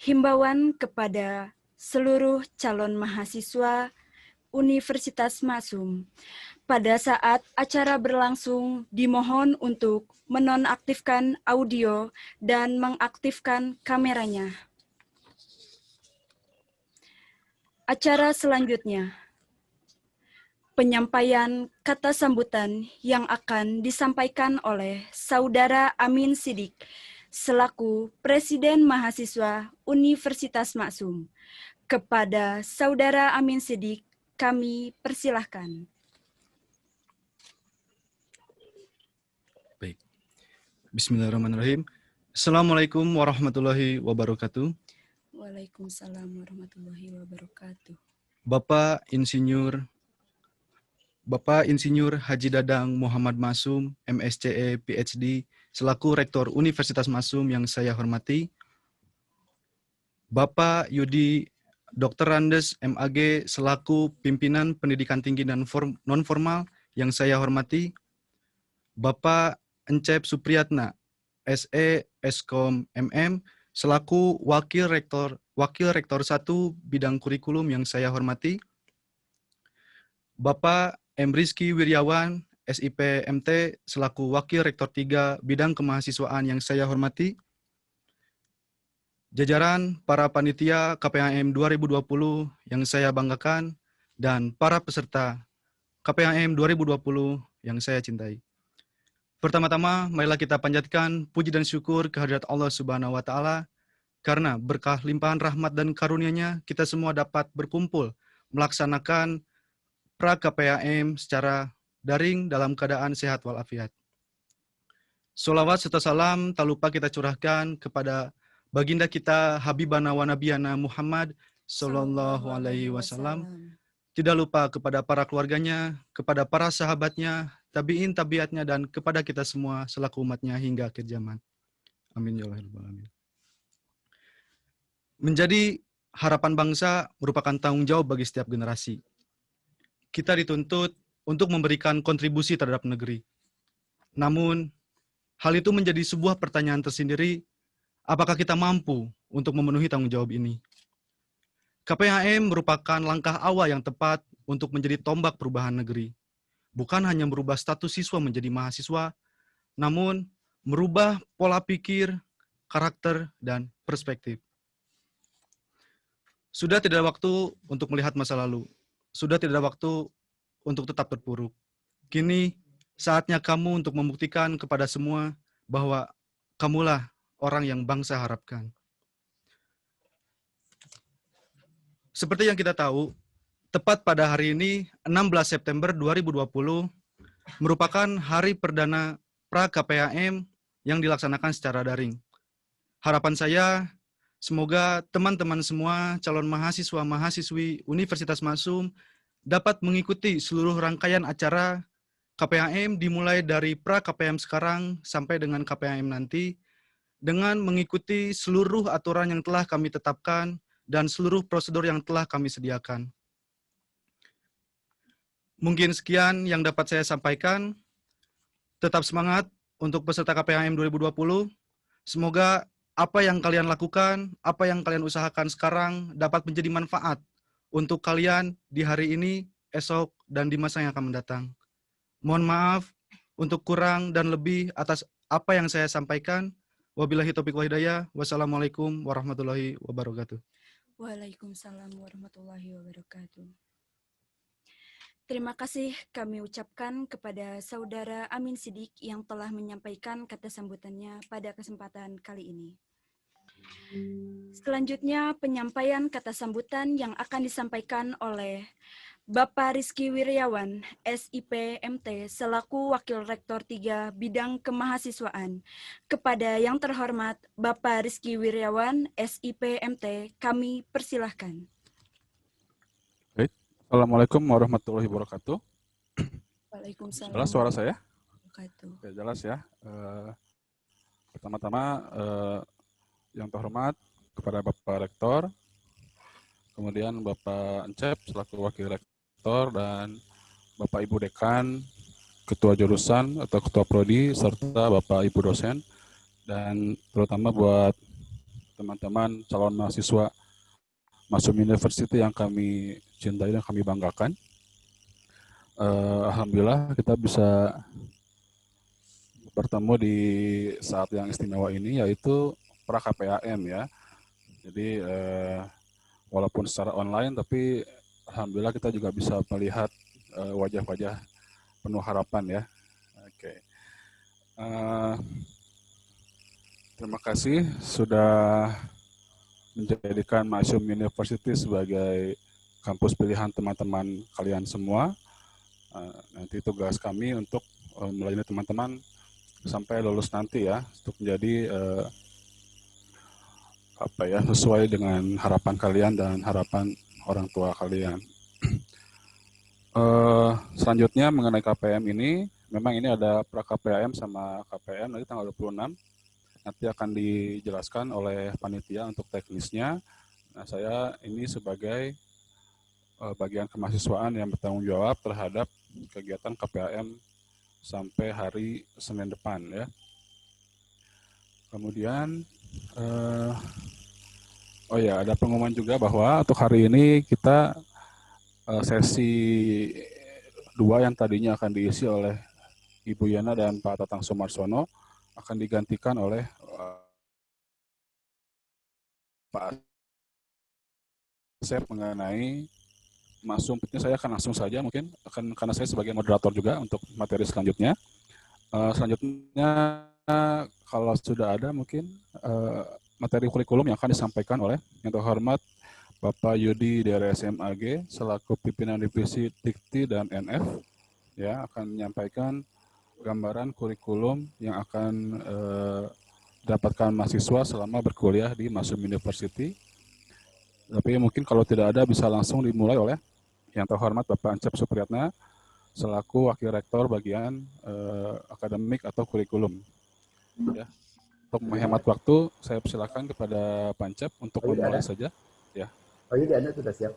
Himbauan kepada seluruh calon mahasiswa Universitas Masum. Pada saat acara berlangsung, dimohon untuk menonaktifkan audio dan mengaktifkan kameranya. Acara selanjutnya, penyampaian kata sambutan yang akan disampaikan oleh Saudara Amin Sidik selaku Presiden Mahasiswa Universitas Maksum. Kepada Saudara Amin Sidik, kami persilahkan. Baik. Bismillahirrahmanirrahim. Assalamualaikum warahmatullahi wabarakatuh. Waalaikumsalam warahmatullahi wabarakatuh. Bapak Insinyur Haji Dadang Muhammad Masum, MSCE, PhD, selaku Rektor Universitas Masum yang saya hormati. Bapak Yudi Dr. Andes, MAG, selaku Pimpinan Pendidikan Tinggi dan Non-Formal yang saya hormati. Bapak Encep Supriyatna, SE, Eskom, MM, selaku Wakil Rektor 1 Bidang Kurikulum yang saya hormati. Bapak M. Rizky Wiryawan, SIP MT, selaku Wakil Rektor 3 Bidang Kemahasiswaan yang saya hormati. Jajaran para panitia KPHM 2020 yang saya banggakan, dan para peserta KPHM 2020 yang saya cintai. Pertama-tama, marilah kita panjatkan puji dan syukur kehadirat Allah Subhanahu wa Ta'ala, karena berkah limpahan rahmat dan karunia-Nya kita semua dapat berkumpul melaksanakan pra KPHM secara daring dalam keadaan sehat walafiat. Sholawat serta salam tak lupa kita curahkan kepada baginda kita Habibana wa Nabiyana Muhammad Sallallahu Alaihi Wasallam. Tidak lupa kepada para keluarganya, kepada para sahabatnya, tabi'in tabiatnya, dan kepada kita semua selaku umatnya hingga akhir zaman. Amin ya Rabbal alamin. Menjadi harapan bangsa merupakan tanggung jawab bagi setiap generasi. Kita dituntut untuk memberikan kontribusi terhadap negeri. Namun, hal itu menjadi sebuah pertanyaan tersendiri, apakah kita mampu untuk memenuhi tanggung jawab ini? KPHM merupakan langkah awal yang tepat untuk menjadi tombak perubahan negeri. Bukan hanya merubah status siswa menjadi mahasiswa, namun merubah pola pikir, karakter, dan perspektif. Sudah tidak ada waktu untuk melihat masa lalu. Sudah tidak ada waktu untuk tetap terpuruk. Kini saatnya kamu untuk membuktikan kepada semua bahwa kamulah orang yang bangsa harapkan. Seperti yang kita tahu, tepat pada hari ini, 16 September 2020, merupakan hari perdana pra KPHM yang dilaksanakan secara daring. Harapan saya, semoga teman-teman semua calon mahasiswa-mahasiswi Universitas Masum dapat mengikuti seluruh rangkaian acara KPHM dimulai dari pra KPHM sekarang sampai dengan KPHM nanti, dengan mengikuti seluruh aturan yang telah kami tetapkan dan seluruh prosedur yang telah kami sediakan. Mungkin sekian yang dapat saya sampaikan. Tetap semangat untuk peserta KPHM 2020. Semoga apa yang kalian lakukan, apa yang kalian usahakan sekarang dapat menjadi manfaat untuk kalian di hari ini, esok, dan di masa yang akan mendatang. Mohon maaf untuk kurang dan lebih atas apa yang saya sampaikan. Wabillahi taufiq wal hidayah. Wassalamualaikum warahmatullahi wabarakatuh. Waalaikumsalam warahmatullahi wabarakatuh. Terima kasih kami ucapkan kepada Saudara Amin Sidik yang telah menyampaikan kata sambutannya pada kesempatan kali ini. Selanjutnya, penyampaian kata sambutan yang akan disampaikan oleh Bapak Rizky Wiryawan, SIP MT, selaku Wakil Rektor 3 Bidang Kemahasiswaan. Kepada yang terhormat Bapak Rizky Wiryawan, SIP MT, kami persilahkan. Baik. Assalamualaikum warahmatullahi wabarakatuh. Waalaikumsalam. Jelas suara saya? Wabarakatuh. Ya, jelas ya. Pertama-tama yang terhormat kepada Bapak Rektor, kemudian Bapak Encep selaku Wakil Rektor, dan Bapak Ibu Dekan, Ketua Jurusan atau Ketua Prodi, serta Bapak Ibu Dosen, dan terutama buat teman-teman calon mahasiswa Masum University yang kami cintai dan kami banggakan. Alhamdulillah kita bisa bertemu di saat yang istimewa ini, yaitu pra KPAM ya. Jadi walaupun secara online, tapi alhamdulillah kita juga bisa melihat wajah-wajah penuh harapan ya. Oke. Terima kasih sudah menjadikan Masum University sebagai kampus pilihan teman-teman kalian semua. Nanti tugas kami untuk melayani teman-teman sampai lulus nanti ya, untuk menjadi sesuai dengan harapan kalian dan harapan orang tua kalian. Selanjutnya mengenai KPM ini, memang ini ada pra KPM sama KPM nanti tanggal 26. Nanti akan dijelaskan oleh panitia untuk teknisnya. Nah, saya ini sebagai bagian kemahasiswaan yang bertanggung jawab terhadap kegiatan KPAM sampai hari Senin depan ya. Kemudian ada pengumuman juga bahwa untuk hari ini kita sesi 2 yang tadinya akan diisi oleh Ibu Yana dan Pak Tatang Sumarsono akan digantikan oleh Pak Asep mengenai Masum. Saya akan langsung saja mungkin, karena saya sebagai moderator juga untuk materi selanjutnya. Selanjutnya kalau sudah ada mungkin materi kurikulum yang akan disampaikan oleh yang terhormat Bapak Yudi dari SMAG selaku pimpinan divisi Dikti dan NF ya, akan menyampaikan gambaran kurikulum yang akan dapatkan mahasiswa selama berkuliah di Masum University. Tapi mungkin kalau tidak ada bisa langsung dimulai oleh yang terhormat Bapak Ancep Supriyatna selaku Wakil Rektor bagian akademik atau kurikulum. Ya. Untuk menghemat waktu, saya persilakan kepada Pak Ancep untuk memulai saja. Ya. Pak Yudi, Anda sudah siap?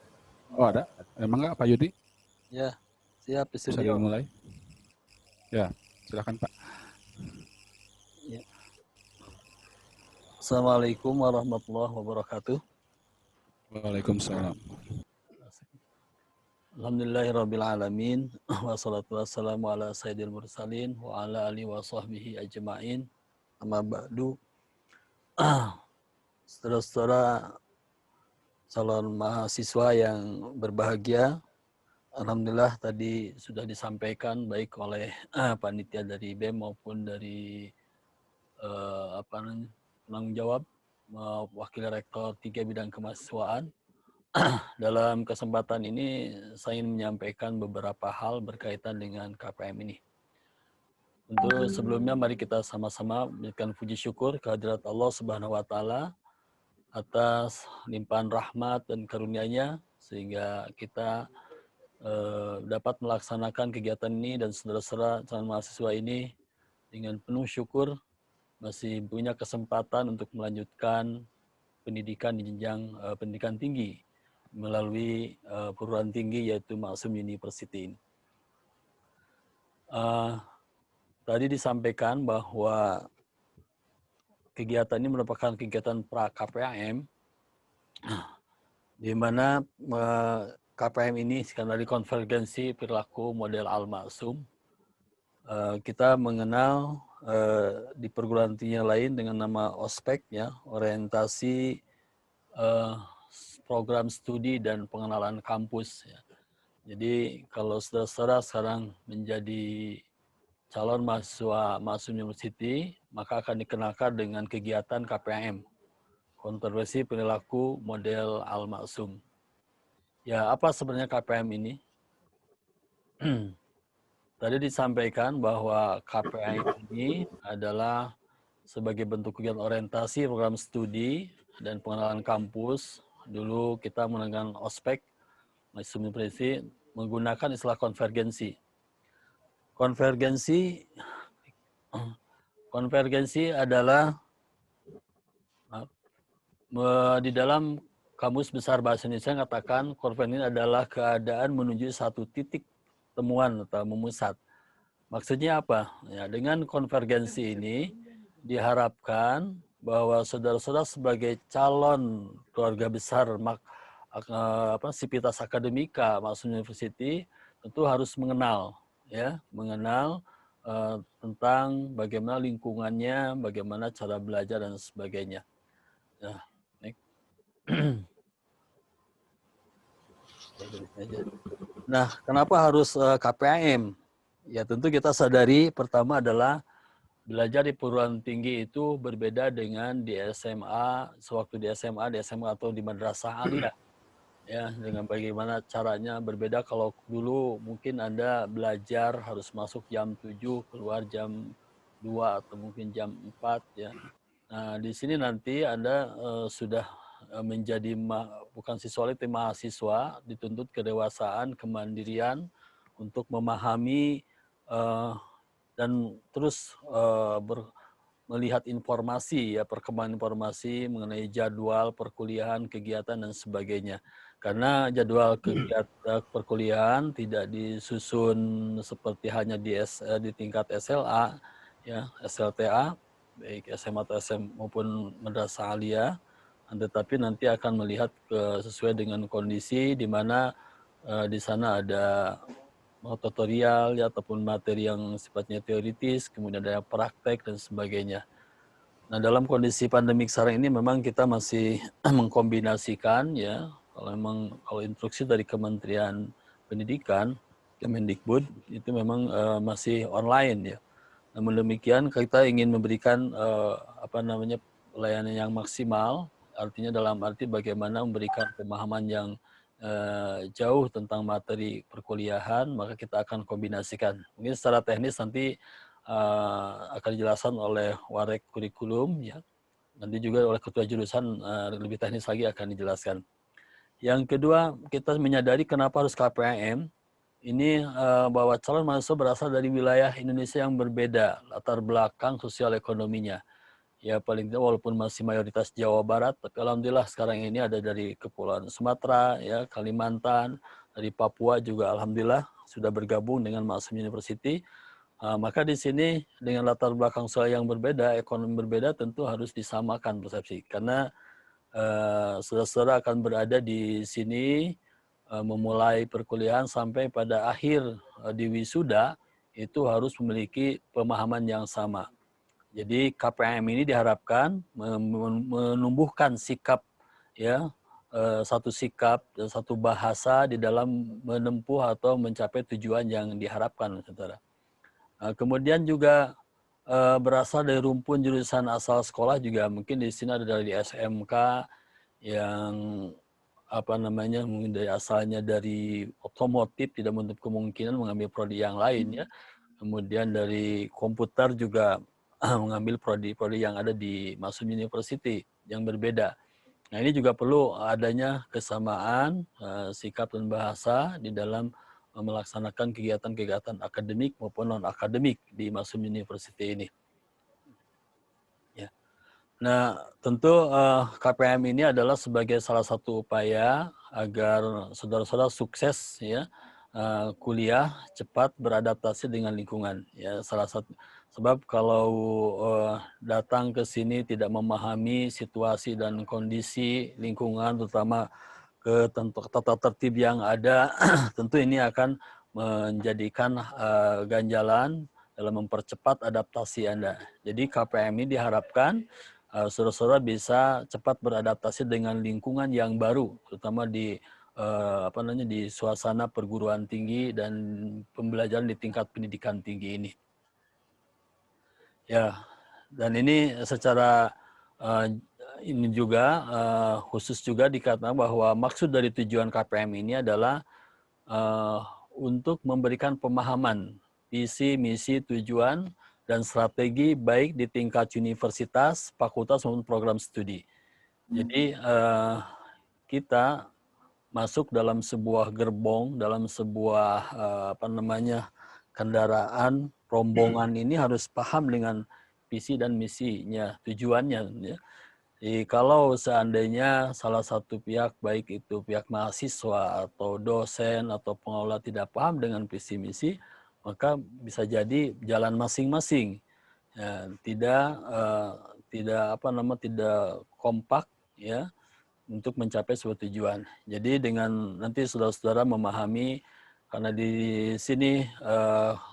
Oh ada? Emang nggak Pak Yudi? Ya, siap. Bisa dimulai? Ya, silakan Pak. Ya. Assalamualaikum warahmatullahi wabarakatuh. Waalaikumsalam. Alhamdulillahirrabbilalamin. Wassalatu wassalamu ala sayyidil mursalin wa ala alihi wa sahbihi ajma'in. Amma ba'du. Saudara-saudara calon mahasiswa yang berbahagia, alhamdulillah tadi sudah disampaikan baik oleh panitia dari BEM maupun dari penanggung jawab Wakil Rektor 3 Bidang Kemahasiswaan. Dalam kesempatan ini saya ingin menyampaikan beberapa hal berkaitan dengan KPM ini. Untuk sebelumnya mari kita sama-sama memberikan puji syukur kehadirat Allah Subhanahu wa taala atas limpahan rahmat dan karunia-Nya sehingga kita dapat melaksanakan kegiatan ini dan saudara-saudara calon mahasiswa ini dengan penuh syukur masih punya kesempatan untuk melanjutkan pendidikan di jenjang pendidikan tinggi melalui perguruan tinggi yaitu Masum University ini. Tadi disampaikan bahwa kegiatan ini merupakan kegiatan pra KPAM di mana KPM ini karena dari konvergensi perilaku model Al-Masum, kita mengenal di perguruan tinggi lain dengan nama OSPEC ya, orientasi program studi dan pengenalan kampus ya. Jadi kalau saudara-saudara sekarang menjadi calon mahasiswa Masum University, maka akan dikenalkan dengan kegiatan KPAM, kontroversi perilaku model Al-Masum. Ya, apa sebenarnya KPAM ini? Tadi disampaikan bahwa KPAM ini adalah sebagai bentuk kegiatan orientasi program studi dan pengenalan kampus. Dulu kita menggunakan OSPEC, Masum University, menggunakan istilah konvergensi. Konvergensi adalah di dalam Kamus Besar Bahasa Indonesia mengatakan konvergensi adalah keadaan menuju satu titik temuan atau memusat. Maksudnya apa? Ya, dengan konvergensi ini diharapkan bahwa saudara-saudara sebagai calon keluarga besar Sivitas Akademika Maksud University tentu harus mengenal tentang bagaimana lingkungannya, bagaimana cara belajar dan sebagainya. Nah, next. Nah, kenapa harus KPAM? Ya tentu kita sadari pertama adalah belajar di perguruan tinggi itu berbeda dengan di SMA, sewaktu di SMA atau di madrasah aliyah. Ya, dengan bagaimana caranya berbeda. Kalau dulu mungkin Anda belajar harus masuk jam 7, keluar jam 2 atau mungkin jam 4 ya. Nah, di sini nanti Anda sudah menjadi bukan siswa tapi mahasiswa, dituntut kedewasaan, kemandirian untuk memahami dan terus melihat informasi ya, perkembangan informasi mengenai jadwal perkuliahan, kegiatan dan sebagainya. Karena jadwal kegiatan perkuliahan tidak disusun seperti hanya di tingkat SLA ya, SLTA, baik SMA atau SM maupun madrasah aliyah, tetapi nanti akan melihat sesuai dengan kondisi di mana di sana ada tutorial ya, ataupun materi yang sifatnya teoritis, kemudian ada praktek dan sebagainya. Nah, dalam kondisi pandemik sekarang ini memang kita masih mengkombinasikan ya, kalau instruksi dari Kementerian Pendidikan, Kemendikbud itu memang masih online ya. Namun demikian kita ingin memberikan pelayanan yang maksimal, artinya dalam arti bagaimana memberikan pemahaman yang jauh tentang materi perkuliahan, maka kita akan kombinasikan. Mungkin secara teknis nanti akan dijelaskan oleh Warek Kurikulum ya. Nanti juga oleh ketua jurusan lebih teknis lagi akan dijelaskan. Yang kedua, kita menyadari kenapa harus KPAM. Ini bahwa calon mahasiswa berasal dari wilayah Indonesia yang berbeda, latar belakang sosial ekonominya. Ya paling tidak walaupun masih mayoritas Jawa Barat, tapi alhamdulillah sekarang ini ada dari Kepulauan Sumatera, ya Kalimantan, dari Papua juga alhamdulillah sudah bergabung dengan Maksum University. Maka di sini dengan latar belakang sosial yang berbeda, ekonomi berbeda, tentu harus disamakan persepsi. Karena saudara-saudara akan berada di sini memulai perkuliahan sampai pada akhir di wisuda itu harus memiliki pemahaman yang sama. Jadi KPAM ini diharapkan menumbuhkan sikap ya, satu sikap dan satu bahasa di dalam menempuh atau mencapai tujuan yang diharapkan, saudara. Kemudian juga berasal dari rumpun jurusan asal sekolah juga mungkin di sini ada dari SMK yang mungkin dari asalnya dari otomotif tidak menutup kemungkinan mengambil prodi yang lain ya. Kemudian dari komputer juga mengambil prodi-prodi yang ada di Maksum University yang berbeda. Nah ini juga perlu adanya kesamaan sikap dan bahasa di dalam melaksanakan kegiatan-kegiatan akademik maupun non-akademik di Maksum University ini. Ya. Nah tentu KPM ini adalah sebagai salah satu upaya agar saudara-saudara sukses ya, kuliah cepat beradaptasi dengan lingkungan. Ya, salah satu sebab kalau datang ke sini tidak memahami situasi dan kondisi lingkungan, terutama ke tata tertib yang ada, tentu ini akan menjadikan ganjalan dalam mempercepat adaptasi Anda. Jadi KPM ini diharapkan saudara-saudara bisa cepat beradaptasi dengan lingkungan yang baru, terutama di di suasana perguruan tinggi dan pembelajaran di tingkat pendidikan tinggi ini. Ya, dan ini secara ini juga khusus juga dikatakan bahwa maksud dari tujuan KPM ini adalah untuk memberikan pemahaman visi, misi, tujuan, dan strategi baik di tingkat universitas, fakultas maupun program studi. Jadi kita masuk dalam sebuah gerbong, dalam sebuah kendaraan, rombongan ini harus paham dengan visi dan misinya, tujuannya. Ya. Jadi kalau seandainya salah satu pihak, baik itu pihak mahasiswa atau dosen atau pengelola tidak paham dengan visi misi, maka bisa jadi jalan masing-masing. Ya, tidak kompak ya untuk mencapai sebuah tujuan. Jadi dengan nanti saudara-saudara memahami karena di sini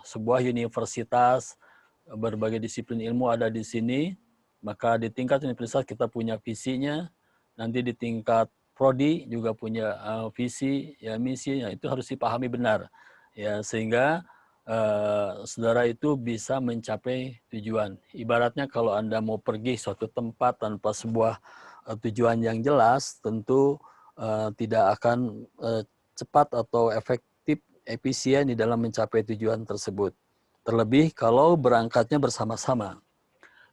sebuah universitas berbagai disiplin ilmu ada di sini, maka di tingkat universitas kita punya visinya, nanti di tingkat prodi juga punya visi, ya misi, ya itu harus dipahami benar, ya sehingga saudara itu bisa mencapai tujuan. Ibaratnya kalau Anda mau pergi suatu tempat tanpa sebuah tujuan yang jelas, tentu tidak akan cepat atau efektif, efisien di dalam mencapai tujuan tersebut. Terlebih kalau berangkatnya bersama-sama.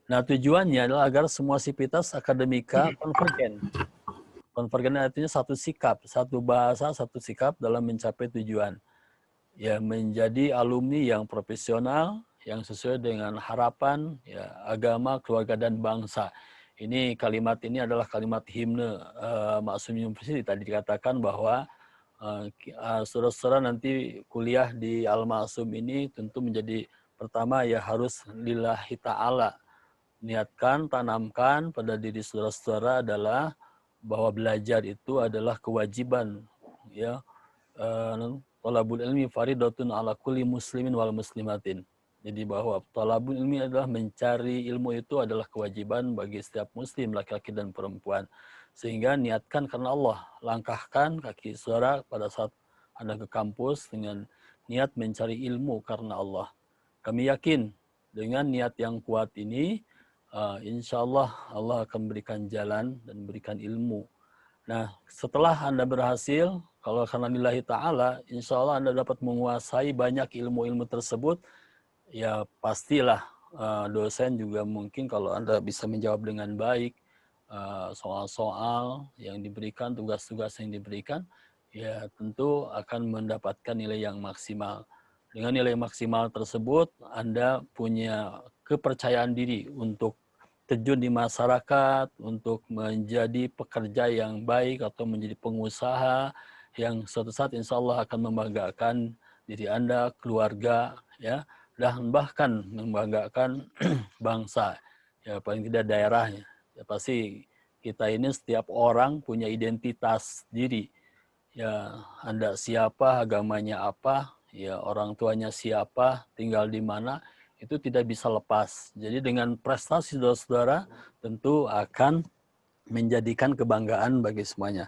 Nah, tujuannya adalah agar semua sivitas akademika konvergen. Konvergen artinya satu sikap, satu bahasa, satu sikap dalam mencapai tujuan. Ya, menjadi alumni yang profesional, yang sesuai dengan harapan ya, agama, keluarga, dan bangsa. Ini kalimat ini adalah kalimat himne Maksum University. Tadi dikatakan bahwa saudara-saudara nanti kuliah di Al-Maksum ini tentu menjadi pertama ya harus lillahi ta'ala. Niatkan, tanamkan pada diri saudara-saudara adalah bahwa belajar itu adalah kewajiban. Ya, thalabul ilmi faridatun ala kulli muslimin wal muslimatin. Jadi bahwa thalabul ilmi adalah mencari ilmu itu adalah kewajiban bagi setiap muslim, laki-laki dan perempuan. Sehingga niatkan karena Allah, langkahkan kaki saudara pada saat Anda ke kampus dengan niat mencari ilmu karena Allah. Kami yakin dengan niat yang kuat ini, insya Allah Allah akan berikan jalan dan berikan ilmu. Nah, setelah Anda berhasil, kalau karena lillahi ta'ala, insya Allah Anda dapat menguasai banyak ilmu-ilmu tersebut, ya pastilah dosen juga mungkin kalau Anda bisa menjawab dengan baik, soal-soal yang diberikan, tugas-tugas yang diberikan, ya tentu akan mendapatkan nilai yang maksimal. Dengan nilai maksimal tersebut, Anda punya kepercayaan diri untuk terjun di masyarakat, untuk menjadi pekerja yang baik atau menjadi pengusaha yang suatu saat insya Allah akan membanggakan diri Anda, keluarga, ya, dan bahkan membanggakan bangsa, ya paling tidak daerahnya. Ya, pasti kita ini setiap orang punya identitas diri. Ya, Anda siapa, agamanya apa, ya orang tuanya siapa, tinggal di mana, itu tidak bisa lepas. Jadi dengan prestasi saudara-saudara tentu akan menjadikan kebanggaan bagi semuanya.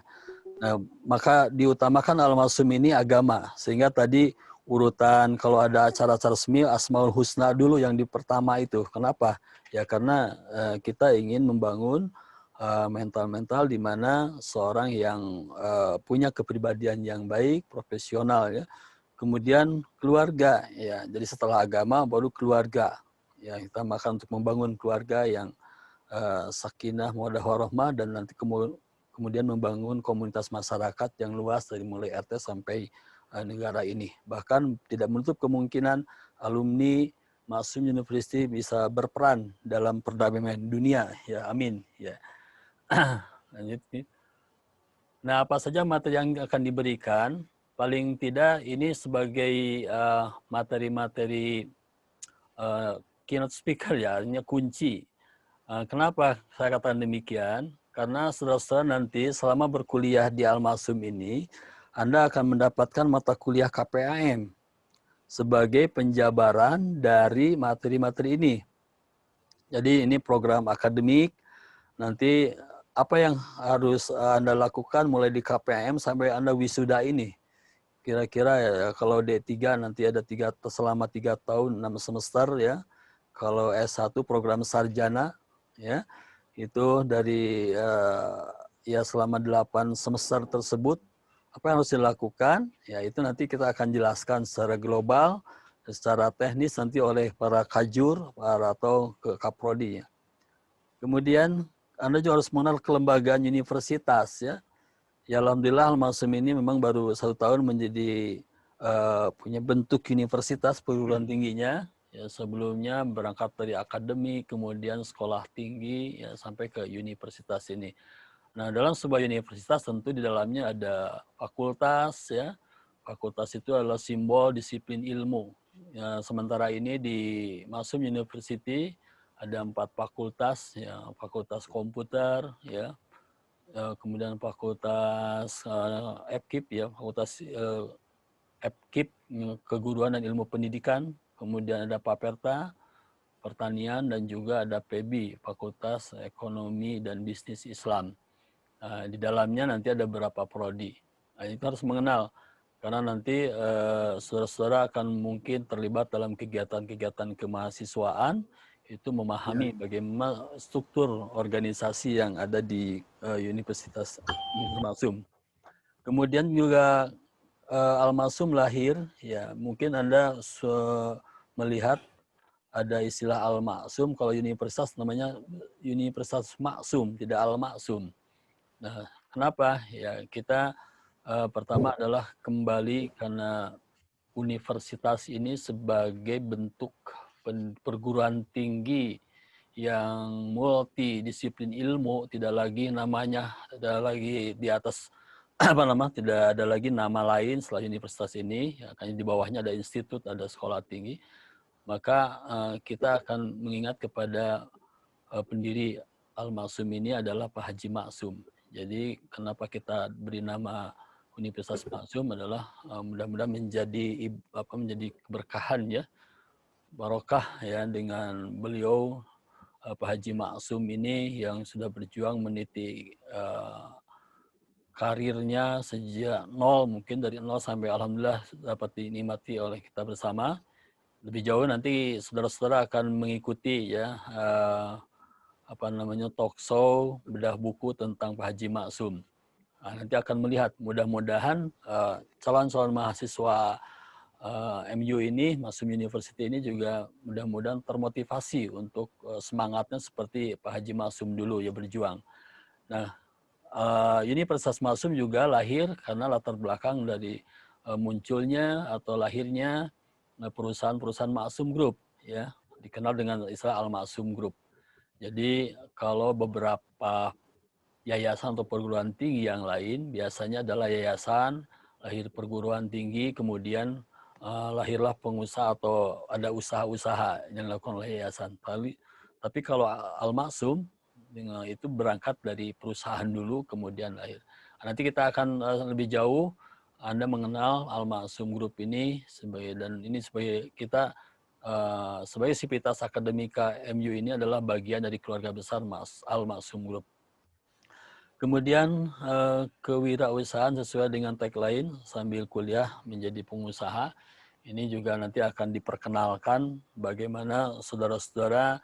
Nah, maka diutamakan Al-Maksum ini agama. Sehingga tadi urutan kalau ada acara-acara resmi Asmaul Husna dulu yang di pertama itu. Kenapa? Ya karena kita ingin membangun mental-mental di mana seorang yang punya kepribadian yang baik, profesional ya. Kemudian keluarga ya. Jadi setelah agama baru keluarga. Ya, kita makan untuk membangun keluarga yang sakinah, mawaddah warahmah dan nanti kemudian membangun komunitas masyarakat yang luas dari mulai RT sampai negara ini. Bahkan tidak menutup kemungkinan alumni Maksum University bisa berperan dalam perdamaian dunia. Ya, amin. Ya. Lanjut. Nah, apa saja materi yang akan diberikan? Paling tidak ini sebagai materi-materi keynote speaker ya, artinya kunci. Kenapa saya katakan demikian? Karena saudara-saudara nanti selama berkuliah di Al-Maksum ini, Anda akan mendapatkan mata kuliah KPAM sebagai penjabaran dari materi-materi ini. Jadi ini program akademik, nanti apa yang harus Anda lakukan mulai di KPAM sampai Anda wisuda ini. Kira-kira ya, kalau D3 nanti ada selama 3 tahun 6 semester ya. Kalau S1 program sarjana ya, itu dari ya selama 8 semester tersebut apa yang harus dilakukan ya itu nanti kita akan jelaskan secara global, secara teknis nanti oleh para kajur, atau kaprodi ya. Kemudian Anda juga harus mengenal kelembagaan universitas ya. Ya alhamdulillah Al-Maksum ini memang baru 1 tahun menjadi punya bentuk universitas perguruan tingginya. Ya, sebelumnya berangkat dari akademik, kemudian sekolah tinggi, ya, sampai ke universitas ini. Nah, dalam sebuah universitas tentu di dalamnya ada fakultas, ya. Fakultas itu adalah simbol disiplin ilmu. Ya, sementara ini di Maksum University ada 4 fakultas, ya, fakultas komputer, ya, kemudian fakultas FKIP, ya, fakultas FKIP, keguruan dan ilmu pendidikan, kemudian ada Paperta, pertanian, dan juga ada PEBI, Fakultas Ekonomi dan Bisnis Islam. Di dalamnya nanti ada beberapa prodi. Itu harus mengenal, karena nanti saudara-saudara akan mungkin terlibat dalam kegiatan-kegiatan kemahasiswaan, itu memahami bagaimana struktur organisasi yang ada di Universitas Maksum. Kemudian juga Al-Maksum lahir, ya mungkin Anda melihat ada istilah Al-Maksum, kalau universitas namanya Universitas Maksum, tidak Al-Maksum. Nah, kenapa? Ya, kita pertama adalah kembali karena universitas ini sebagai bentuk perguruan tinggi yang multidisiplin ilmu, tidak lagi namanya, tidak lagi di atas tidak ada lagi nama lain setelah universitas ini, ya, kan di bawahnya ada institut, ada sekolah tinggi. Maka kita akan mengingat kepada pendiri Al-Maksum ini adalah Pak Haji Maksum. Jadi kenapa kita beri nama Universitas Maksum adalah mudah-mudahan menjadi keberkahan, ya, barokah, ya, dengan beliau Pak Haji Maksum ini yang sudah berjuang meniti karirnya sejak nol, mungkin dari nol sampai alhamdulillah dapat dinikmati oleh kita bersama. Lebih jauh nanti saudara-saudara akan mengikuti, ya, talk show bedah buku tentang Pak Haji Maksum. Nanti akan melihat, mudah-mudahan calon-calon mahasiswa MU ini, Maksum University ini juga mudah-mudahan termotivasi untuk semangatnya seperti Pak Haji Maksum dulu, ya, berjuang. Nah, Universitas Maksum juga lahir karena latar belakang dari munculnya atau lahirnya perusahaan-perusahaan Maksum Group, ya, dikenal dengan istilah Al-Maksum Group. Jadi kalau beberapa yayasan atau perguruan tinggi yang lain biasanya adalah yayasan, lahir perguruan tinggi, kemudian lahirlah pengusaha atau ada usaha-usaha yang dilakukan oleh yayasan. Tapi kalau Al-Maksum itu berangkat dari perusahaan dulu, kemudian lahir. Nanti kita akan lebih jauh Anda mengenal Al-Maksum Group ini sebagai kita sebagai Sivitas Akademika MU ini adalah bagian dari keluarga besar Al-Maksum Group. Kemudian kewirausahaan sesuai dengan tagline sambil kuliah menjadi pengusaha. Ini juga nanti akan diperkenalkan bagaimana saudara-saudara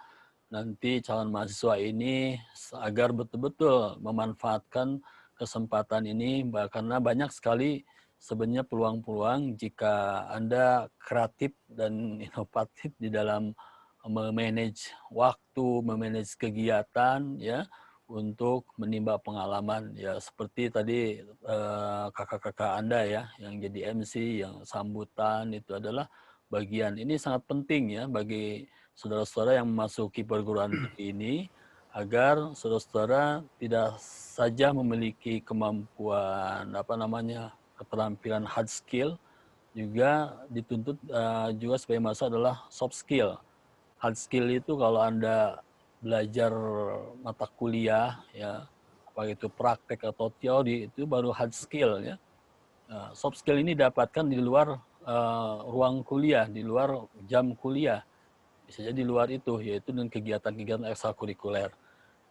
nanti calon mahasiswa ini agar betul-betul memanfaatkan kesempatan ini, karena banyak sekali sebenarnya peluang-peluang jika Anda kreatif dan inovatif di dalam memanage waktu, memanage kegiatan, ya, untuk menimba pengalaman, ya, seperti tadi kakak-kakak Anda, ya, yang jadi MC, yang sambutan itu adalah bagian ini sangat penting, ya, bagi saudara-saudara yang memasuki perguruan tinggi ini, agar saudara-saudara tidak saja memiliki kemampuan keterampilan hard skill, juga dituntut juga sebagai masa adalah soft skill. Hard skill itu kalau Anda belajar mata kuliah, ya, apa itu praktek atau teori, itu baru hard skill, ya. Soft skill ini dapatkan di luar ruang kuliah, di luar jam kuliah. Bisa jadi di luar itu, yaitu dengan kegiatan-kegiatan ekstrakurikuler.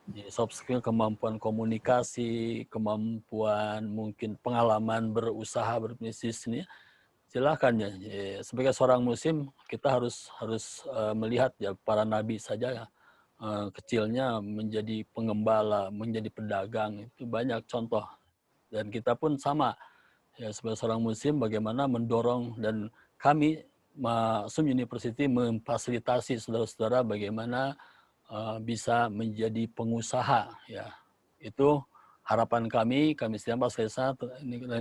Jadi soft skill, kemampuan komunikasi, kemampuan mungkin pengalaman berusaha, berbisnis ini, silakan, ya. Sebagai seorang muslim kita harus melihat, ya, para nabi saja kecilnya menjadi pengembala, menjadi pedagang, itu banyak contoh. Dan kita pun sama, ya, sebagai seorang muslim bagaimana mendorong, dan kami Maksum University memfasilitasi saudara-saudara bagaimana bisa menjadi pengusaha, ya. Itu harapan kami sedang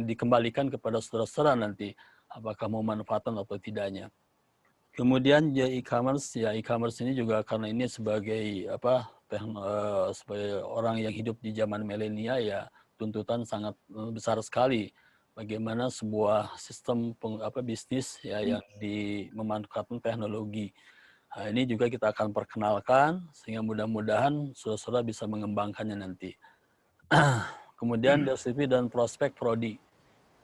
dikembalikan kepada saudara-saudara nanti apakah mau manfaatan atau tidaknya. Kemudian ya e-commerce ini juga karena ini sebagai sebagai orang yang hidup di zaman milenial, ya, tuntutan sangat besar sekali. Bagaimana sebuah sistem bisnis, ya, yang memanfaatkan teknologi. Nah, ini juga kita akan perkenalkan sehingga mudah-mudahan saudara-saudara bisa mengembangkannya nanti. Kemudian deskripsi dan prospek prodi.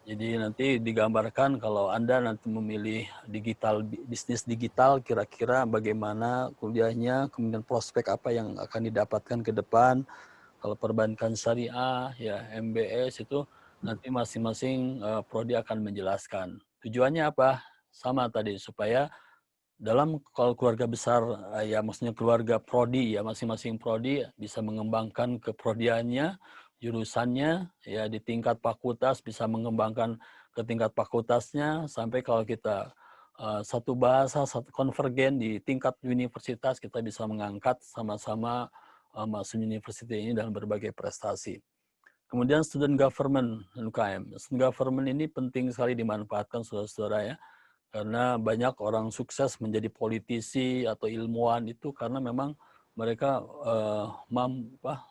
Jadi nanti digambarkan kalau Anda nanti memilih bisnis digital, kira-kira bagaimana kuliahnya, kemudian prospek apa yang akan didapatkan ke depan. Kalau perbankan syariah, ya MBS itu nanti masing-masing prodi akan menjelaskan. Tujuannya apa? Sama tadi, supaya dalam kalau keluarga besar, ya maksudnya keluarga prodi, ya masing-masing prodi bisa mengembangkan keprodiannya, jurusannya, ya di tingkat fakultas bisa mengembangkan ke tingkat fakultasnya, sampai kalau kita satu bahasa, satu konvergen di tingkat universitas, kita bisa mengangkat sama-sama masuk universitas ini dalam berbagai prestasi. Kemudian student government UKM. Student government ini penting sekali dimanfaatkan saudara-saudara ya. Karena banyak orang sukses menjadi politisi atau ilmuwan itu karena memang mereka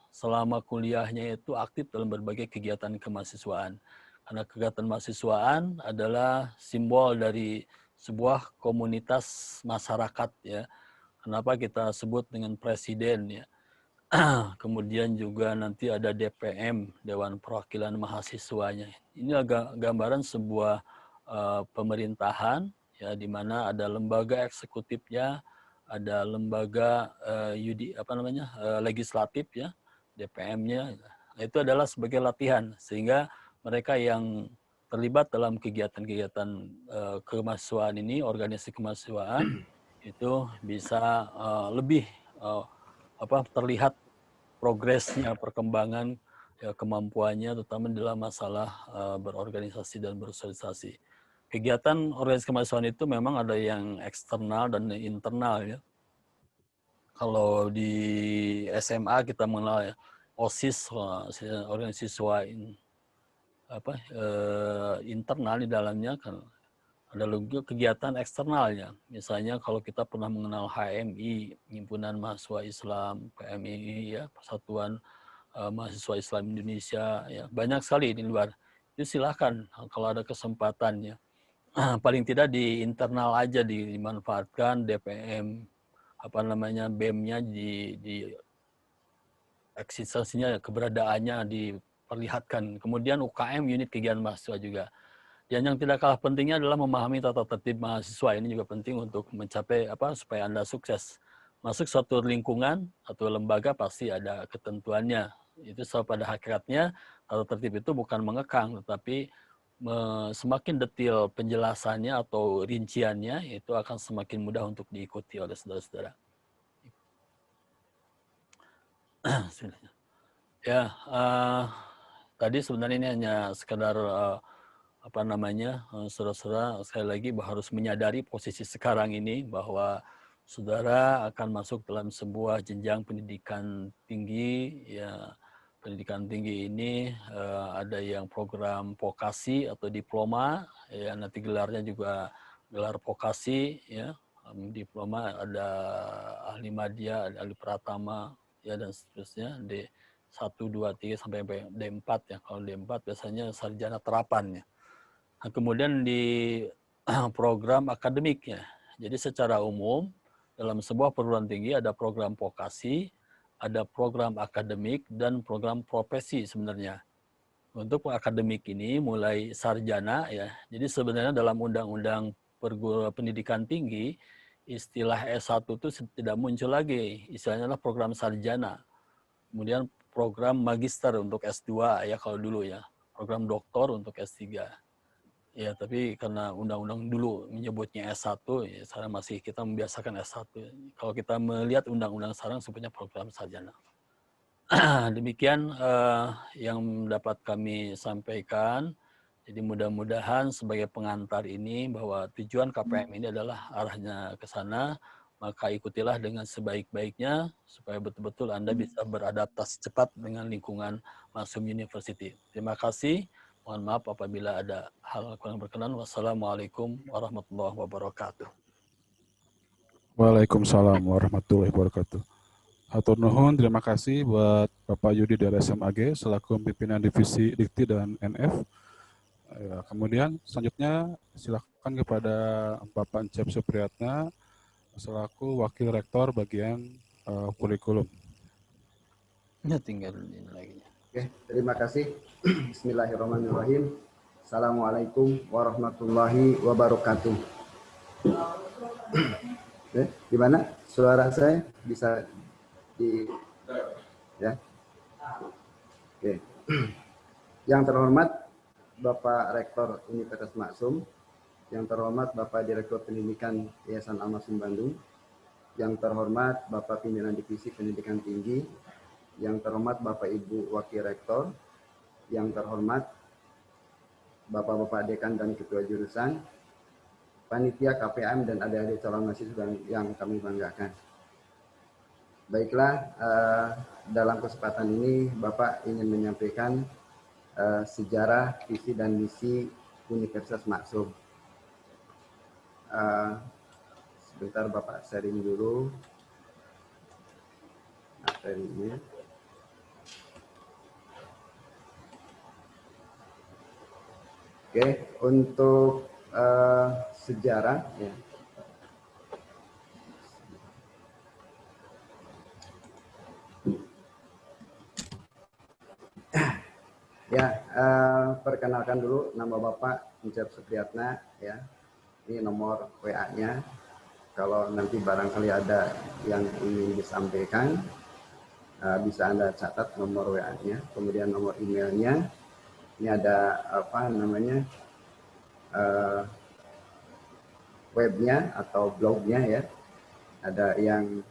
selama kuliahnya itu aktif dalam berbagai kegiatan kemahasiswaan. Karena kegiatan mahasiswaan adalah simbol dari sebuah komunitas masyarakat ya. Kenapa kita sebut dengan presiden ya. Kemudian juga nanti ada DPM, Dewan Perwakilan Mahasiswanya. Ini agak gambaran sebuah pemerintahan ya, di mana ada lembaga eksekutifnya, ada lembaga legislatif ya, DPM-nya. Nah, itu adalah sebagai latihan sehingga mereka yang terlibat dalam kegiatan-kegiatan kemahasiswaan ini, organisasi kemahasiswaan itu bisa lebih terlihat progresnya, perkembangan ya, kemampuannya, terutama dalam masalah berorganisasi dan bersosialisasi. Kegiatan organisasi kemahasiswaan itu memang ada yang eksternal dan internal ya. Kalau di SMA kita mengenal ya, OSIS, organisasi siswa internal di dalamnya kan ada juga kegiatan eksternalnya. Misalnya kalau kita pernah mengenal HMI, Himpunan Mahasiswa Islam, PMII ya, Persatuan Mahasiswa Islam Indonesia ya, banyak sekali di luar. Itu silakan kalau ada kesempatannya. Paling tidak di internal aja dimanfaatkan, DPM BEM-nya di eksistensinya, keberadaannya diperlihatkan. Kemudian UKM, unit kegiatan mahasiswa juga. Dan yang tidak kalah pentingnya adalah memahami tata tertib mahasiswa. Ini juga penting untuk mencapai supaya Anda sukses. Masuk suatu lingkungan atau lembaga pasti ada ketentuannya. Itu pada hakikatnya tata tertib itu bukan mengekang, tetapi semakin detail penjelasannya atau rinciannya itu akan semakin mudah untuk diikuti oleh saudara-saudara. Ya, tadi sebenarnya ini hanya sekedar saudara-saudara sekali lagi harus menyadari posisi sekarang ini bahwa saudara akan masuk dalam sebuah jenjang pendidikan tinggi ya. Pendidikan tinggi ini ada yang program vokasi atau diploma ya, nanti gelarnya juga gelar vokasi ya. Diploma ada ahli madya, ada ahli pratama ya, dan seterusnya. D1, 2, 3 sampai D4 ya. Kalau D4 biasanya sarjana terapan ya. Nah, kemudian di program akademiknya. Jadi secara umum dalam sebuah perguruan tinggi ada program vokasi, ada program akademik, dan program profesi sebenarnya. Untuk akademik ini mulai sarjana ya. Jadi sebenarnya dalam Undang-Undang Pendidikan Tinggi, istilah S1 itu tidak muncul lagi. Istilahnya adalah program sarjana. Kemudian program magister untuk S2 ya kalau dulu ya. Program doktor untuk S3. Ya, tapi karena undang-undang dulu menyebutnya S1, ya sekarang masih kita membiasakan S1. Kalau kita melihat undang-undang sekarang sebutnya program sarjana. Demikian yang dapat kami sampaikan. Jadi mudah-mudahan sebagai pengantar ini bahwa tujuan KPM ini adalah arahnya ke sana, maka ikutilah dengan sebaik-baiknya supaya betul-betul Anda bisa beradaptasi cepat dengan lingkungan Maksum University. Terima kasih. Mohon maaf apabila ada hal kurang berkenan. Wassalamualaikum warahmatullahi wabarakatuh. Waalaikumsalam warahmatullahi wabarakatuh. Hatur nuhun, terima kasih buat Bapak Yudi dari SMAG selaku pimpinan divisi Dikti dan NF. Ya, kemudian selanjutnya silakan kepada Bapak Encep Supriyatna selaku Wakil Rektor bagian kurikulum. Ya, tinggal ini lagi. Oke, terima kasih. Bismillahirrahmanirrahim. Assalamualaikum warahmatullahi wabarakatuh. Gimana suara saya bisa di ya? Oke. Yang terhormat Bapak Rektor Universitas Maksum, yang terhormat Bapak Direktur Pendidikan Yayasan Al-Maksum Bandung, yang terhormat Bapak Pimpinan Divisi Pendidikan Tinggi, yang terhormat Bapak Ibu Wakil Rektor, yang terhormat Bapak-Bapak Dekan dan Ketua Jurusan, panitia KPM dan adik-adik calon mahasiswa yang kami banggakan. Baiklah, dalam kesempatan ini Bapak ingin menyampaikan sejarah, visi dan misi Universitas Maksum. Sebentar Bapak sharing dulu materinya. Oke, untuk sejarah ya. Ya, perkenalkan dulu nama Bapak Encep Supriyatna ya. Ini nomor WA-nya. Kalau nanti barangkali ada yang ingin disampaikan, bisa Anda catat nomor WA-nya, kemudian nomor emailnya. Ini ada apa namanya webnya atau blognya ya. Ada yang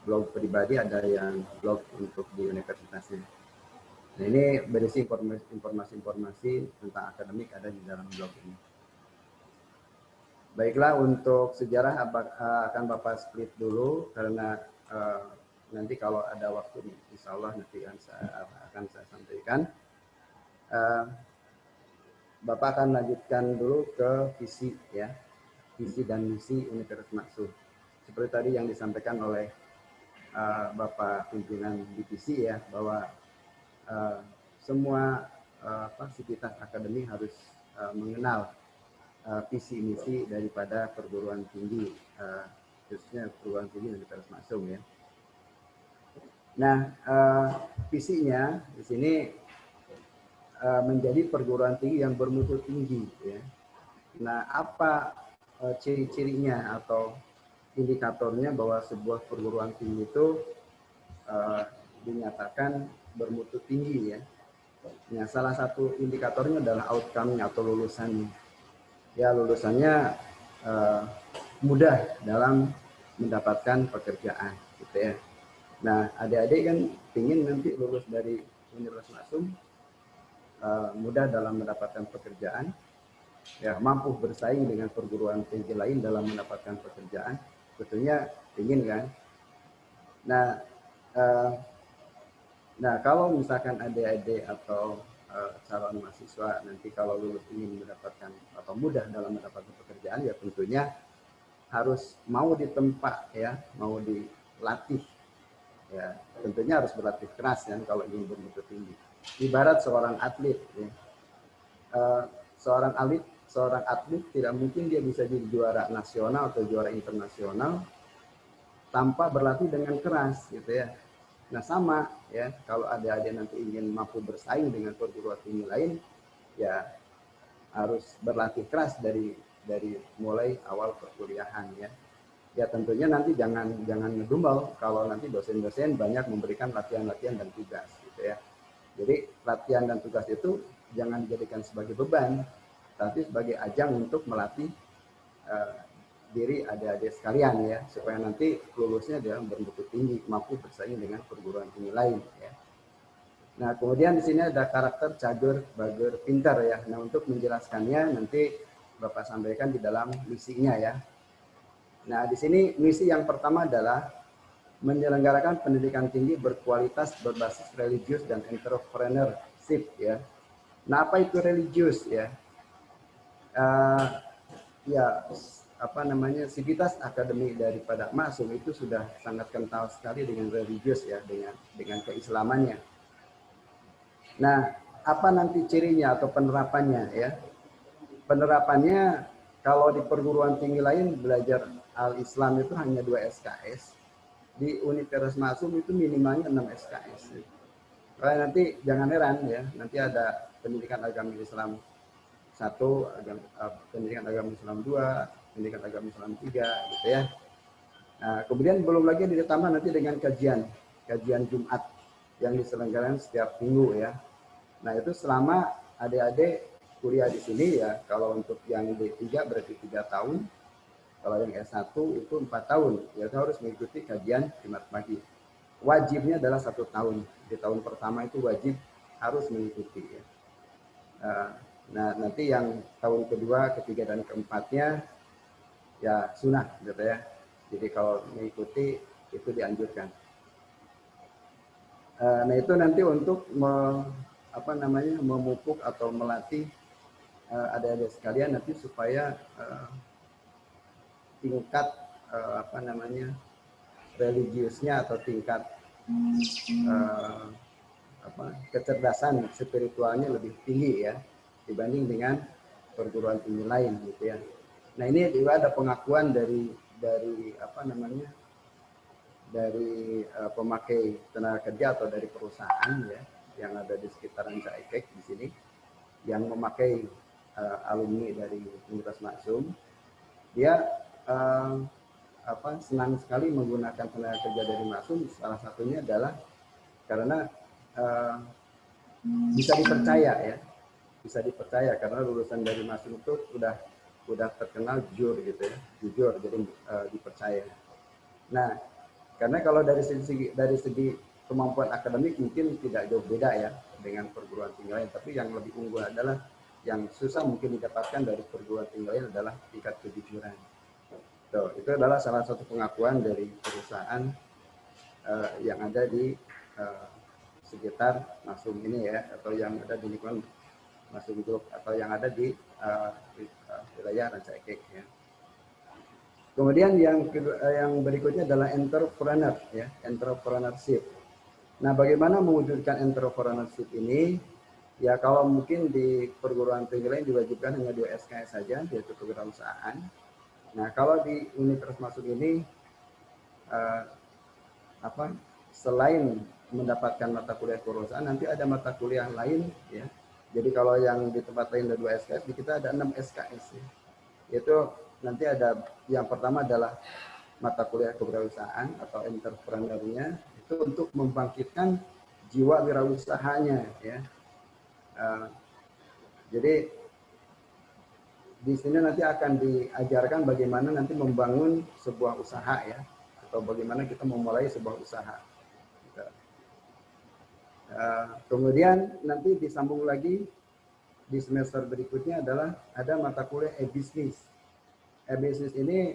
blog pribadi, ada yang blog untuk di universitasnya. Nah, ini berisi informasi-informasi tentang akademik ada di dalam blog ini. Baiklah, untuk sejarah akan Bapak split dulu karena nanti kalau ada waktu insya Allah nanti akan saya sampaikan. Bapak akan lanjutkan dulu ke visi ya, visi dan misi Universitas Maksum. Seperti tadi yang disampaikan oleh Bapak pimpinan divisi ya, bahwa semua sivitas akademik harus mengenal visi misi daripada perguruan tinggi, khususnya perguruan tinggi Universitas Maksum ya. Nah, visinya di sini menjadi perguruan tinggi yang bermutu tinggi ya. Nah, apa ciri-cirinya atau indikatornya bahwa sebuah perguruan tinggi itu dinyatakan bermutu tinggi ya. Nah, salah satu indikatornya adalah outcome-nya atau lulusannya. Ya, lulusannya mudah dalam mendapatkan pekerjaan gitu ya. Nah, adik-adik kan ingin nanti lulus dari Universitas Maksum mudah dalam mendapatkan pekerjaan, ya mampu bersaing dengan perguruan tinggi lain dalam mendapatkan pekerjaan, tentunya ingin kan. Nah, kalau misalkan adik-adik atau calon mahasiswa nanti kalau lulus ingin mendapatkan atau mudah dalam mendapatkan pekerjaan, ya tentunya harus mau ditempa ya, mau dilatih ya, tentunya harus berlatih keras kan kalau ingin bermutu tinggi. Ibarat seorang atlet ya. Seorang atlet tidak mungkin dia bisa jadi juara nasional atau juara internasional tanpa berlatih dengan keras gitu ya. Nah, sama ya, kalau adik-adik nanti ingin mampu bersaing dengan perguruan tinggi lain, ya harus berlatih keras dari mulai awal perkuliahan ya. Ya tentunya nanti jangan ngedumel kalau nanti dosen-dosen banyak memberikan latihan-latihan dan tugas gitu ya. Jadi latihan dan tugas itu jangan dijadikan sebagai beban, tapi sebagai ajang untuk melatih diri adik-adik sekalian ya, supaya nanti lulusnya dia bermutu tinggi, mampu bersaing dengan perguruan tinggi lain ya. Nah, kemudian di sini ada karakter cager, bager, pintar ya. Nah, untuk menjelaskannya nanti Bapak sampaikan di dalam misinya ya. Nah, di sini misi yang pertama adalah menyelenggarakan pendidikan tinggi berkualitas, berbasis religius dan entrepreneurship ya. Nah, apa itu religius ya? Sivitas akademik daripada Maksum itu sudah sangat kental sekali dengan religius ya, dengan keislamannya. Nah, apa nanti cirinya atau penerapannya ya? Penerapannya kalau di perguruan tinggi lain belajar Al-Islam itu hanya 2 SKS, di Universitas Maksum itu minimalnya 6 SKS. Karena nanti jangan heran ya, nanti ada pendidikan agama Islam 1, pendidikan agama Islam 2, pendidikan agama Islam 3, gitu ya. Nah, kemudian belum lagi ditambah nanti dengan kajian Jumat yang diselenggarakan setiap minggu ya. Nah, itu selama adik-adik kuliah di sini ya, kalau untuk yang D3 berarti 3 tahun, kalau yang S1 itu 4 tahun, ya harus mengikuti kajian Jumat pagi. Wajibnya adalah 1 tahun. Di tahun pertama itu wajib harus mengikuti ya. Nah, nanti yang tahun kedua, ketiga, dan keempatnya ya sunnah gitu ya. Jadi kalau mengikuti itu dianjurkan. Nah, itu nanti untuk memupuk atau melatih adik-adik sekalian nanti supaya tingkat religiusnya atau tingkat kecerdasan spiritualnya lebih tinggi ya dibanding dengan perguruan tinggi lain gitu ya. Nah, ini juga ada pengakuan dari pemakai tenaga kerja atau dari perusahaan ya yang ada di sekitaran Caikek di sini yang memakai alumni dari Universitas Maksum. Dia senang sekali menggunakan tenaga kerja dari Maksum. Salah satunya adalah karena bisa dipercaya karena lulusan dari Maksum itu udah terkenal jujur gitu ya, jadi dipercaya. Nah, karena kalau dari segi kemampuan akademik mungkin tidak jauh beda ya dengan perguruan tinggi lain, tapi yang lebih unggul adalah yang susah mungkin didapatkan dari perguruan tinggi lain adalah tingkat kejujuran. Tuh, itu adalah salah satu pengakuan dari perusahaan yang ada di sekitar Maksum ini ya, atau yang ada di lingkungan Maksum Group atau yang ada di wilayah Rancaikek ya. Kemudian yang berikutnya adalah entrepreneur ya, entrepreneurship. Nah, bagaimana mewujudkan entrepreneurship ini? Ya, kalau mungkin di perguruan tinggi lain diwajibkan hanya 2 SKS saja, yaitu kewirausahaan. Nah, kalau di Universitas Maksum ini selain mendapatkan mata kuliah kewirausahaan, nanti ada mata kuliah lain ya. Jadi kalau yang di tempat lain ada 2 SKS, di kita ada 6 SKS ya. Yaitu nanti ada yang pertama adalah mata kuliah kewirausahaan atau entrepreneurnya, itu untuk membangkitkan jiwa wirausahanya ya. Jadi di sini nanti akan diajarkan bagaimana nanti membangun sebuah usaha ya, atau bagaimana kita memulai sebuah usaha. Kemudian nanti disambung lagi di semester berikutnya adalah ada mata kuliah e-business. E-business ini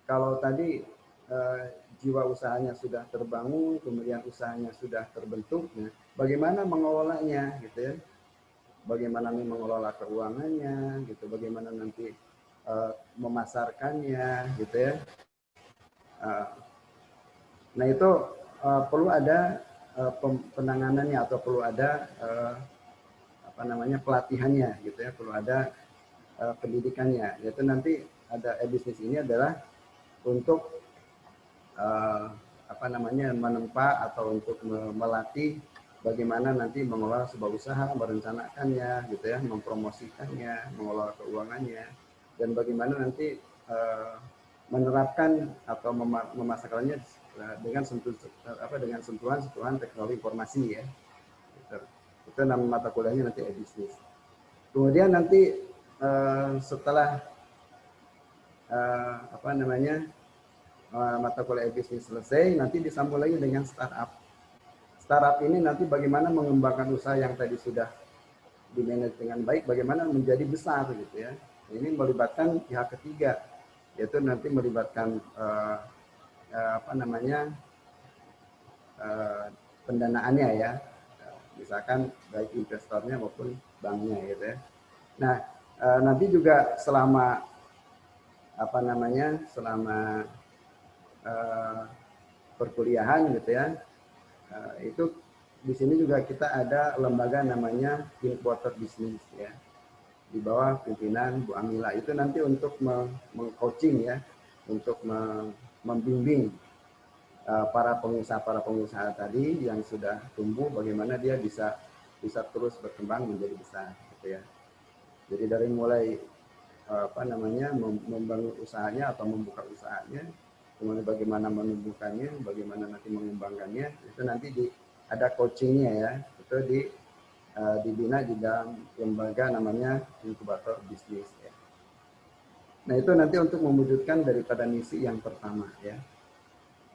kalau tadi jiwa usahanya sudah terbangun, kemudian usahanya sudah terbentuk, ya, bagaimana mengelolanya gitu ya. Bagaimana mengelola keuangannya gitu, bagaimana nanti memasarkannya gitu ya. Nah, itu perlu ada penanganannya atau perlu ada pelatihannya gitu ya, perlu ada pendidikannya. Yaitu nanti ada e-business ini adalah untuk menempa atau untuk melatih bagaimana nanti mengelola sebuah usaha, merencanakannya gitu ya, mempromosikannya, mengelola keuangannya, dan bagaimana nanti menerapkan atau memasarkannya dengan sentuhan teknologi informasi ya. Itu nama mata kuliahnya nanti e-business. Kemudian nanti setelah mata kuliah e-business selesai, nanti disambung lagi dengan startup. Startup ini nanti bagaimana mengembangkan usaha yang tadi sudah dimanage dengan baik, bagaimana menjadi besar gitu ya. Ini melibatkan pihak ketiga, yaitu nanti melibatkan pendanaannya ya, misalkan baik investornya maupun banknya gitu ya. Nah, nanti juga selama perkuliahan gitu ya, itu di sini juga kita ada lembaga namanya Incubator Business ya, di bawah pimpinan Bu Amila. Itu nanti untuk meng-coaching ya, untuk membimbing para pengusaha tadi yang sudah tumbuh, bagaimana dia bisa terus berkembang menjadi besar, gitu ya. Jadi dari mulai membangun usahanya atau membuka usahanya, kemudian bagaimana menumbuhkannya, bagaimana nanti mengembangkannya, itu nanti ada coachingnya ya, itu dibina di dalam lembaga namanya inkubator bisnis ya. Nah itu nanti untuk mewujudkan daripada misi yang pertama ya.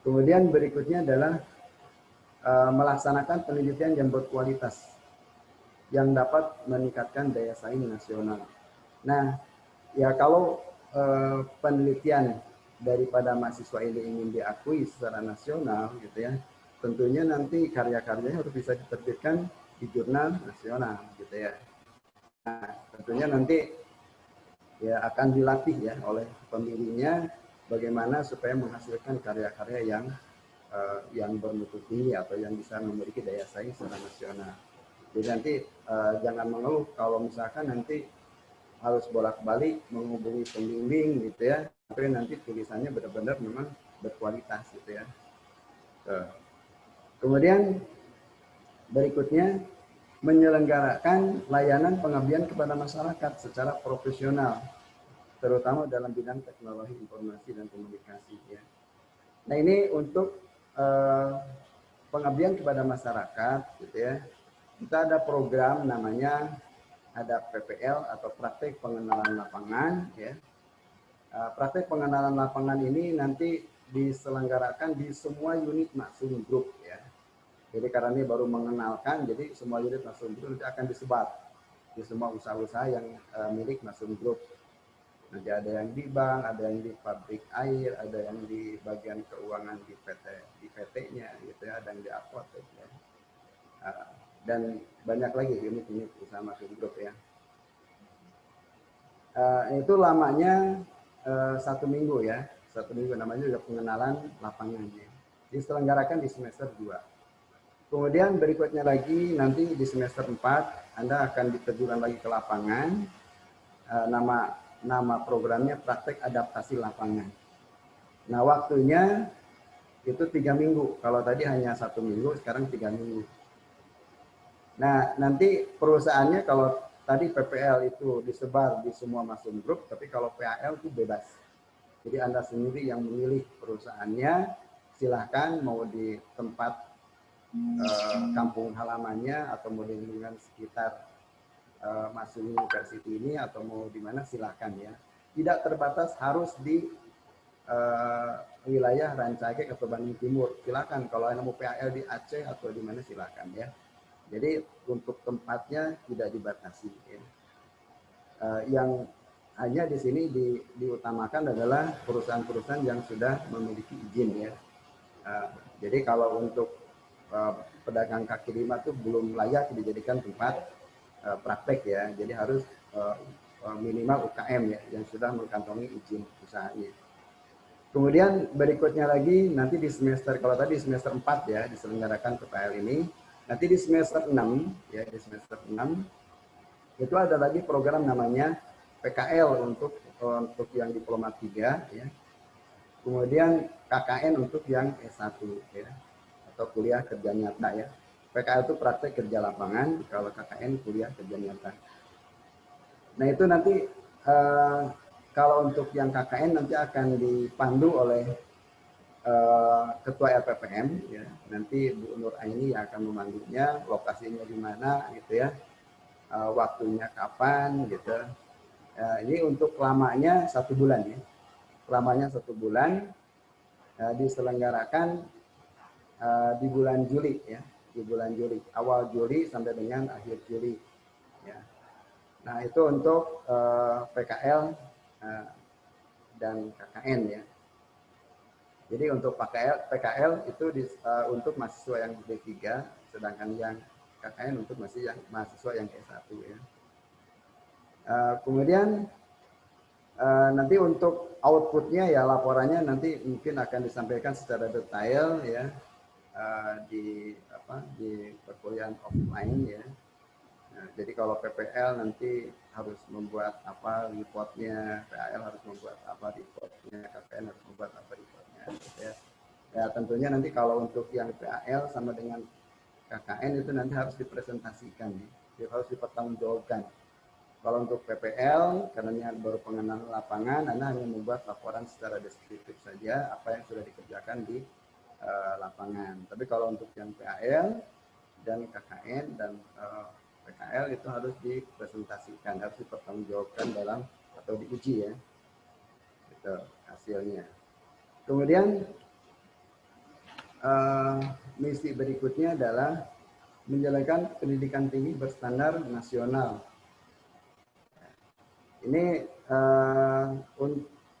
Kemudian berikutnya adalah melaksanakan penelitian yang berkualitas yang dapat meningkatkan daya saing nasional. Nah, ya kalau penelitian daripada mahasiswa ini ingin diakui secara nasional gitu ya, tentunya nanti karya-karyanya harus bisa diterbitkan di jurnal nasional gitu ya. Nah, tentunya nanti ya akan dilatih ya oleh pemilihnya bagaimana supaya menghasilkan karya-karya yang bermutu tinggi atau yang bisa memiliki daya saing secara nasional. Jadi nanti jangan mengeluh kalau misalkan nanti harus bolak-balik menghubungi pembimbing gitu ya, tapi nanti tulisannya benar-benar memang berkualitas gitu ya. Kemudian berikutnya menyelenggarakan layanan pengabdian kepada masyarakat secara profesional, terutama dalam bidang teknologi informasi dan komunikasi ya. Nah ini untuk pengabdian kepada masyarakat gitu ya. Kita ada program namanya ada PPL atau praktek pengenalan lapangan ya. Praktek pengenalan lapangan ini nanti diselenggarakan di semua unit Maksum Group ya. Jadi karena ini baru mengenalkan, jadi semua unit Maksum Group nanti akan disebar di semua usaha-usaha yang milik Maksum Group. Nanti ada yang di bank, ada yang di pabrik air, ada yang di bagian keuangan di PT-nya gitu ya, ada yang di apotek ya. Dan banyak lagi unit-unit usaha Maksum Group ya. Itu lamanya 1 minggu ya, 1 minggu namanya juga pengenalan lapangannya. Diselenggarakan di semester 2. Kemudian berikutnya lagi nanti di semester 4 Anda akan diterjunkan lagi ke lapangan. Nama programnya praktek adaptasi lapangan. Nah waktunya itu 3 minggu. Kalau tadi hanya 1 minggu, sekarang 3 minggu. Nah nanti perusahaannya kalau tadi PPL itu disebar di semua Maksum Group, tapi kalau PAL itu bebas. Jadi Anda sendiri yang memilih perusahaannya, silahkan mau di tempat kampung halamannya atau mau di lingkungan sekitar Maksum University ini atau mau di mana silahkan ya. Tidak terbatas harus di wilayah Rancaikek atau Bandung Timur. Silahkan kalau Anda mau PAL di Aceh atau di mana silahkan ya. Jadi untuk tempatnya tidak dibatasi. Ya. Yang hanya di sini diutamakan adalah perusahaan-perusahaan yang sudah memiliki izin ya. Jadi kalau untuk pedagang kaki lima itu belum layak dijadikan tempat praktek ya. Jadi harus minimal UKM ya yang sudah mengantongi izin usahanya. Kemudian berikutnya lagi nanti di semester, kalau tadi semester 4 ya diselenggarakan PPL ini, nanti di semester 6 ya, di semester 6 itu ada lagi program namanya PKL untuk yang diploma 3 ya. Kemudian KKN untuk yang S1 ya, atau kuliah kerja nyata ya. PKL itu praktek kerja lapangan, kalau KKN kuliah kerja nyata. Nah itu nanti kalau untuk yang KKN nanti akan dipandu oleh Ketua LPPM ya. Nanti Bu Nur Aini yang akan memandunya, lokasinya di mana gitu ya, waktunya kapan gitu. Ini untuk lamanya 1 bulan ya. Lamanya 1 bulan diselenggarakan di bulan Juli ya, di bulan Juli, awal Juli sampai dengan akhir Juli ya. Nah itu untuk PKL dan KKN ya. Jadi untuk PKL itu untuk mahasiswa yang D3, sedangkan yang KKN untuk mahasiswa yang S1 ya. Kemudian nanti untuk outputnya ya laporannya nanti mungkin akan disampaikan secara detail ya di perkuliahan offline ya. Nah, jadi kalau PPL nanti harus membuat apa reportnya, PAL harus membuat apa reportnya, KPN harus membuat apa reportnya. Gitu ya. Ya tentunya nanti kalau untuk yang PAL sama dengan KKN itu nanti harus dipresentasikan, ya. Harus dipertanggungjawabkan. Kalau untuk PPL, karena baru pengenalan lapangan, Anda hanya membuat laporan secara deskriptif saja apa yang sudah dikerjakan di lapangan. Tapi kalau untuk yang PAL dan KKN dan PKL itu harus dipresentasikan, harus dipertanggungjawabkan dalam atau diuji ya, itu hasilnya. Kemudian misi berikutnya adalah menjalankan pendidikan tinggi berstandar nasional. Ini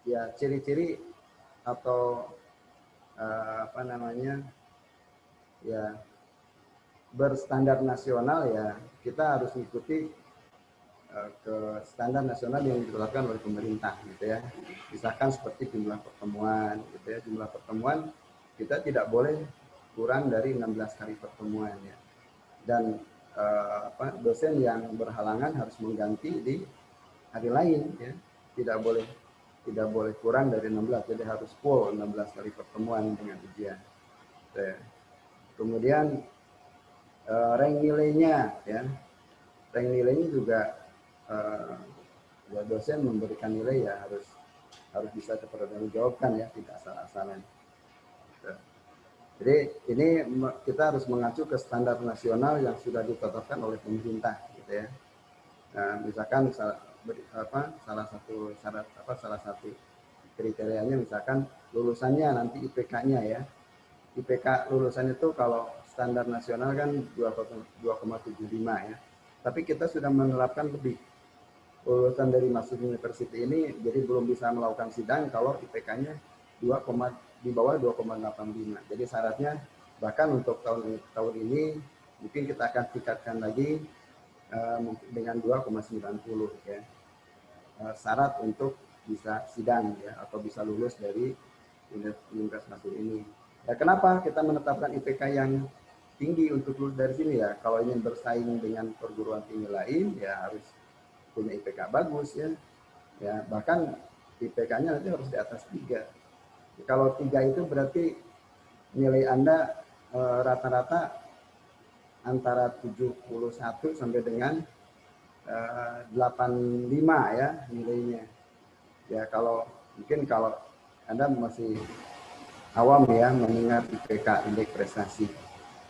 ya ciri-ciri atau apa namanya ya berstandar nasional ya kita harus mengikuti ke standar nasional yang ditetapkan oleh pemerintah gitu ya. Misalkan seperti jumlah pertemuan gitu ya. Jumlah pertemuan kita tidak boleh kurang dari 16 kali pertemuan ya. Dan dosen yang berhalangan harus mengganti di hari lain ya. Tidak boleh kurang dari 16, jadi harus full 16 kali pertemuan dengan ujian. Gitu ya. Kemudian rank nilainya ya. Rank nilainya juga ya dosen memberikan nilai ya harus bisa dipertanggungjawabkan ya, tidak asal-asalan. Jadi ini kita harus mengacu ke standar nasional yang sudah ditetapkan oleh pemerintah gitu ya. Nah, misalkan salah satu kriterianya misalkan lulusannya nanti IPK-nya ya. IPK lulusan itu kalau standar nasional kan 2,75 ya. Tapi kita sudah menerapkan lebih. Lulusan dari masuk university ini jadi belum bisa melakukan sidang kalau IPK-nya di bawah 2,85. Jadi syaratnya bahkan untuk tahun ini mungkin kita akan tingkatkan lagi dengan 2,90 ya. Syarat untuk bisa sidang ya atau bisa lulus dari universitas masuk ini. Ya, kenapa kita menetapkan IPK yang tinggi untuk lulus dari sini ya? Kalau ingin bersaing dengan perguruan tinggi lain ya harus punya IPK bagus ya. Ya, bahkan IPK-nya nanti harus di atas 3. Kalau 3 itu berarti nilai Anda rata-rata antara 71 sampai dengan 85 ya nilainya. Ya kalau mungkin kalau Anda masih awam ya mengingat IPK indeks prestasi.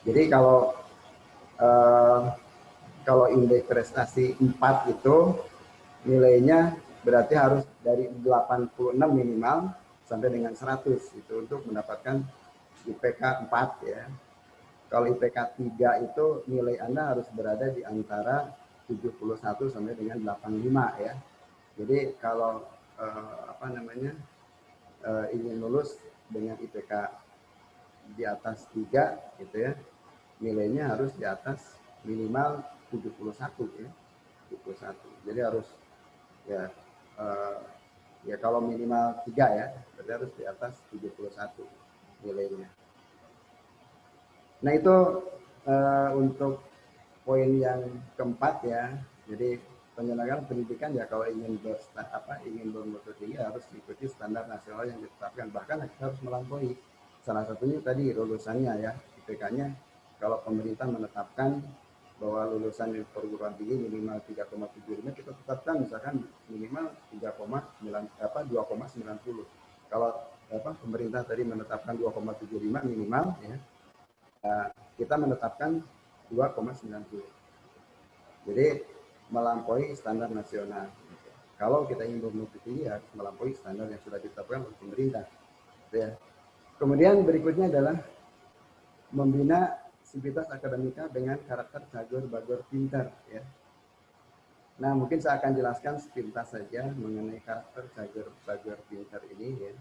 Jadi kalau indeks prestasi 4 itu nilainya berarti harus dari 86 minimal sampai dengan 100 itu untuk mendapatkan IPK 4 ya. Kalau IPK 3 itu nilai Anda harus berada di antara 71 sampai dengan 85 ya. Jadi kalau ingin lulus dengan IPK di atas 3 gitu ya, nilainya harus di atas minimal 71 ya. 71. Jadi harus ya kalau minimal 3 ya, berarti harus di atas 71 nilainya. Nah itu untuk poin yang keempat ya. Jadi penyelenggaraan pendidikan ya kalau ingin bermutu tinggi harus mengikuti standar nasional yang ditetapkan. Bahkan kita harus melampaui. Salah satunya tadi lulusannya ya, IPK-nya. Kalau pemerintah menetapkan bahwa lulusan di perguruan tinggi minimal 3,75 kita tetapkan misalkan minimal 2,90. Kalau pemerintah tadi menetapkan 2,75 minimal ya, kita menetapkan 2,90. Jadi melampaui standar nasional. Kalau kita ingin bermutu tinggi harus melampaui standar yang sudah ditetapkan oleh pemerintah. Ya. Kemudian berikutnya adalah membina sivitas akademika dengan karakter cagur bagor pintar ya. Nah mungkin saya akan jelaskan sepintas saja mengenai karakter cagur bagor pintar ini ya.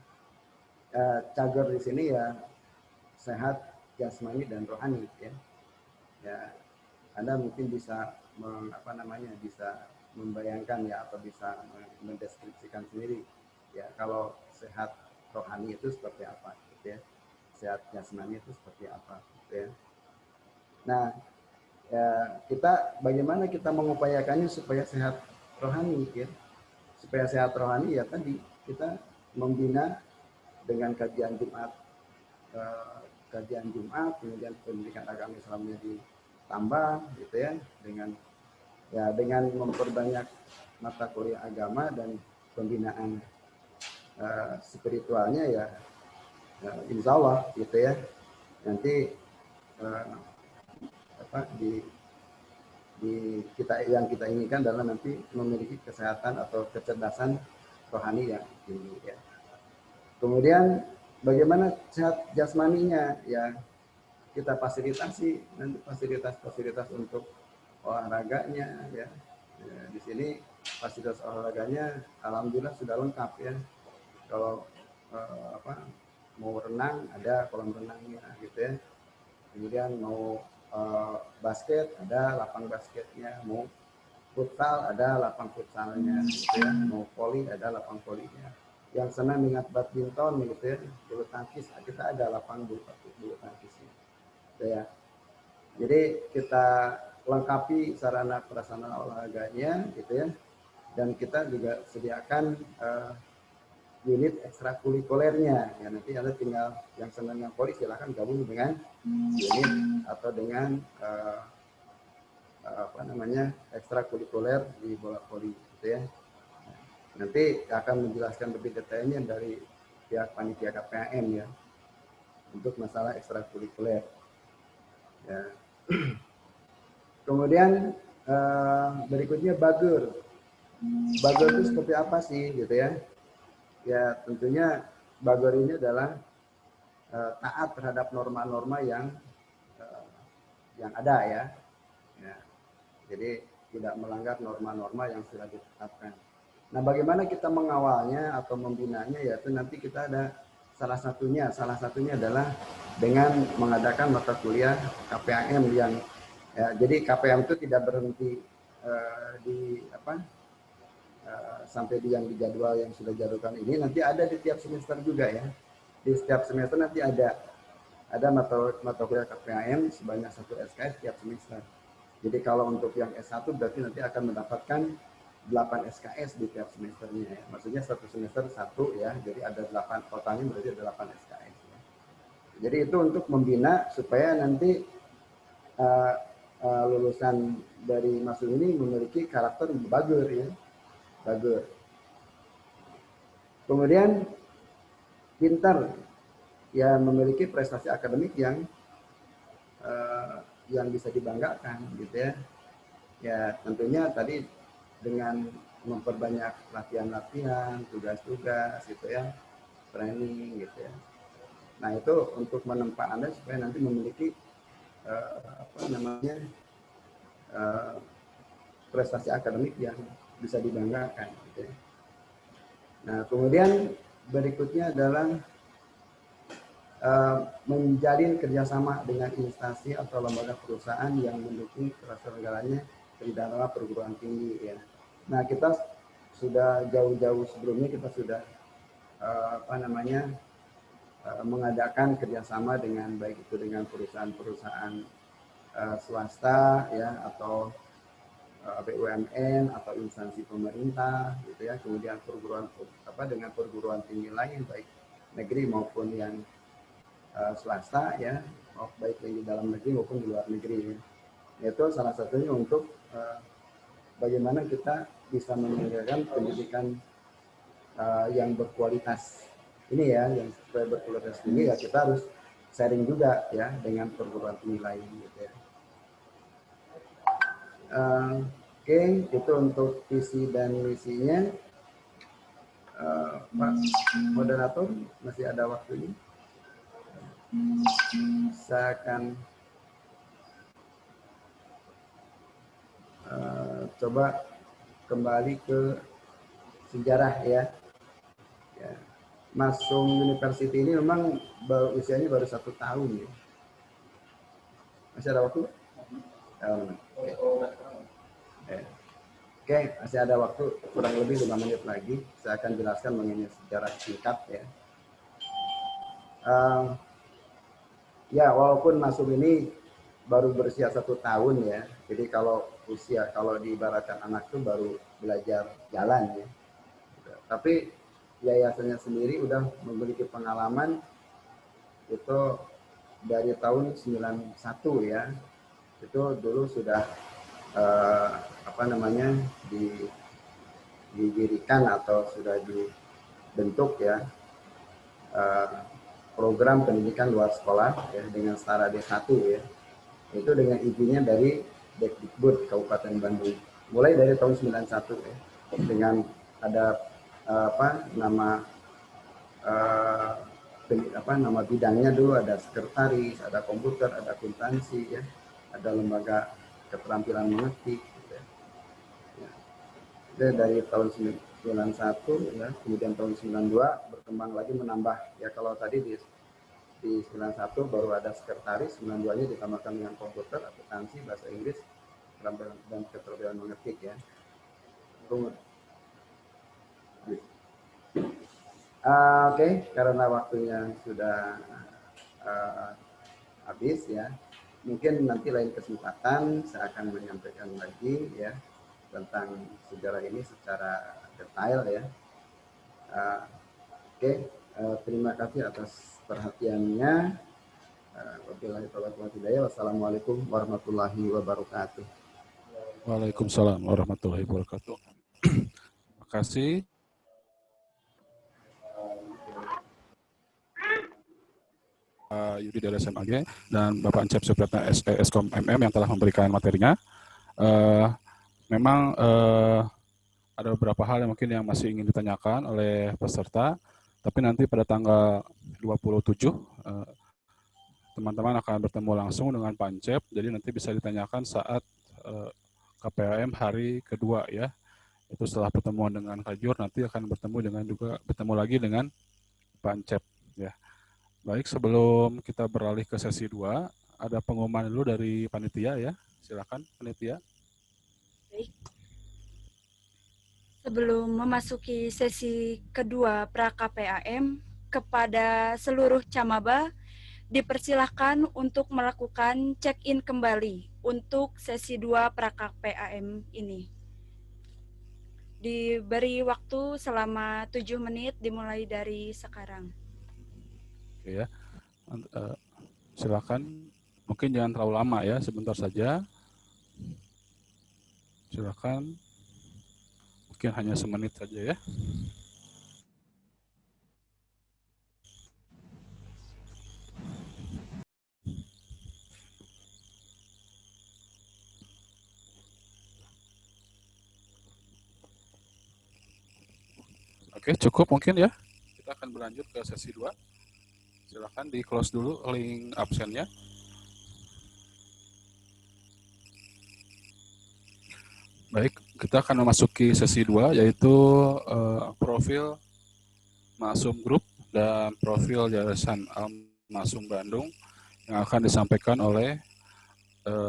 Cagur di sini ya sehat jasmani dan rohani ya. Ya Anda mungkin bisa bisa membayangkan ya atau bisa mendeskripsikan sendiri ya kalau sehat rohani itu seperti apa gitu ya. Sehat jasmani itu seperti apa gitu ya. Nah, Ya, kita bagaimana kita mengupayakannya supaya sehat rohani ya. Supaya sehat rohani ya tadi kita membina dengan eh, kajian Jumat, kemudian pendidikan agama Islamnya ditambah gitu ya, dengan memperbanyak mata kuliah agama dan pembinaan spiritualnya ya, insya Allah gitu ya, nanti eh, apa kita yang kita inginkan adalah nanti memiliki kesehatan atau kecerdasan rohani yang tinggi ya. Kemudian bagaimana sehat jasmaninya ya, kita fasilitasi nanti fasilitas-fasilitas untuk olahraganya ya. Ya, di sini fasilitas olahraganya alhamdulillah sudah lengkap ya. Kalau mau renang ada kolam renangnya gitu ya. Kemudian mau basket ada lapang basketnya, mau futsal ada lapang futsalnya gitu ya, mau voli ada lapang volinya. Yang senang minat badminton gitu ya, bulu tangkis kita ada lapang bulu tangkisnya. Gitu ya. Jadi kita lengkapi sarana prasarana olahraganya gitu ya, dan kita juga sediakan unit ekstrakurikulernya ya, nanti Anda tinggal yang senang yang voli silahkan gabung dengan unit atau dengan ekstrakurikuler di bola voli gitu ya. Nanti akan menjelaskan lebih detailnya dari pihak panitia KPAM ya untuk masalah ekstrakurikuler ya. Kemudian berikutnya bager itu seperti apa sih gitu ya. Ya tentunya bager ini adalah taat terhadap norma-norma yang ada ya. Ya. Jadi tidak melanggar norma-norma yang sudah ditetapkan. Nah, bagaimana kita mengawalnya atau membinanya, yaitu nanti kita ada salah satunya adalah dengan mengadakan mata kuliah KPAM yang ya, jadi KPAM itu tidak berhenti sampai di yang di jadwal yang sudah jadwalkan ini, nanti ada di tiap semester juga ya. Di setiap semester nanti ada mata kuliah KPAM sebanyak 1 SKS tiap semester. Jadi kalau untuk yang S1 berarti nanti akan mendapatkan 8 SKS di tiap semesternya ya. Maksudnya satu semester satu ya. Jadi ada 8 totalnya berarti ada 8 SKS ya. Jadi itu untuk membina supaya nanti lulusan dari masuk ini memiliki karakter bagus ya. Bagus. Kemudian pintar ya, memiliki prestasi akademik yang bisa dibanggakan gitu ya. Ya tentunya tadi dengan memperbanyak latihan-latihan, tugas-tugas gitu ya, training gitu ya. Nah itu untuk menempa Anda supaya nanti memiliki prestasi akademik yang bisa dibanggakan gitu ya. Nah kemudian berikutnya adalah menjalin kerjasama dengan instansi atau lembaga perusahaan yang mendukung terselenggaranya pendidikan perguruan tinggi ya. Nah kita sudah jauh-jauh sebelumnya kita sudah mengadakan kerjasama dengan baik itu dengan perusahaan-perusahaan swasta ya, atau BUMN atau instansi pemerintah gitu ya, kemudian dengan perguruan tinggi lain baik negeri maupun yang swasta ya, baik yang di dalam negeri maupun di luar negeri. Itu salah satunya untuk bagaimana kita bisa menyelenggarakan pendidikan yang berkualitas ini ya, yang supaya berkualitas tinggi ya kita harus sharing juga ya dengan perguruan tinggi lain gitu ya. Oke, itu untuk visi dan misinya. Pak moderator masih ada waktu ini. Saya akan coba kembali ke sejarah ya. Masung University ini memang usianya baru 1 tahun ya. Masih ada waktu? Oke, masih ada waktu kurang lebih 5 menit lagi. Saya akan jelaskan mengenai sejarah singkat ya. Ya, walaupun Masung ini baru berusia 1 tahun ya. Jadi kalau diibaratkan anak tuh baru belajar jalan ya. Tapi yayasannya sendiri udah memiliki pengalaman itu dari tahun 91 ya. Itu dulu sudah didirikan atau sudah dibentuk ya program pendidikan luar sekolah ya, dengan setara D1 ya. Itu dengan izinnya dari Dikbud Kabupaten Bandung. Mulai dari tahun 91 ya, dengan ada nama bidangnya dulu ada sekretaris, ada komputer, ada akuntansi ya, ada lembaga keterampilan mengetik gitu ya. Itu dari tahun 91 ya, kemudian tahun 92 berkembang lagi menambah ya, kalau tadi di 91 baru ada sekretaris, 92-nya ditambahkan dengan komputer, akuntansi, bahasa Inggris, dan keterampilan mengetik ya. Oke, karena waktunya sudah habis ya, mungkin nanti lain kesempatan saya akan menyampaikan lagi ya tentang sejarah ini secara detail ya. Oke, terima kasih atas perhatiannya. Wabillahi taufiq wal hidayah. Wassalamualaikum warahmatullahi wabarakatuh. Waalaikumsalam warahmatullahi wabarakatuh. Terima kasih. Yudi dari SMAG dan Bapak Encep Supriyatna Eskom MM yang telah memberikan materinya. Memang ada beberapa hal yang mungkin yang masih ingin ditanyakan oleh peserta, tapi nanti pada tanggal 27 teman-teman akan bertemu langsung dengan Pak Encep, jadi nanti bisa ditanyakan saat KPAM hari kedua ya. Itu setelah pertemuan dengan Kajur nanti akan bertemu lagi dengan Pak Encep ya. Baik, sebelum kita beralih ke sesi 2, ada pengumuman dulu dari panitia ya. Silakan panitia. Baik. Sebelum memasuki sesi kedua pra-KPAM, kepada seluruh camaba dipersilahkan untuk melakukan check-in kembali untuk sesi 2 pra-KPAM ini. Diberi waktu selama 7 menit dimulai dari sekarang. Oke ya. Silakan, mungkin jangan terlalu lama ya, sebentar saja. Silakan, mungkin hanya semenit saja ya. Oke, cukup mungkin ya. Kita akan berlanjut ke sesi 2. Silakan di close dulu link absennya. Baik, kita akan memasuki sesi 2 yaitu profil Masum Group dan profil Yayasan Al-Masum Bandung yang akan disampaikan oleh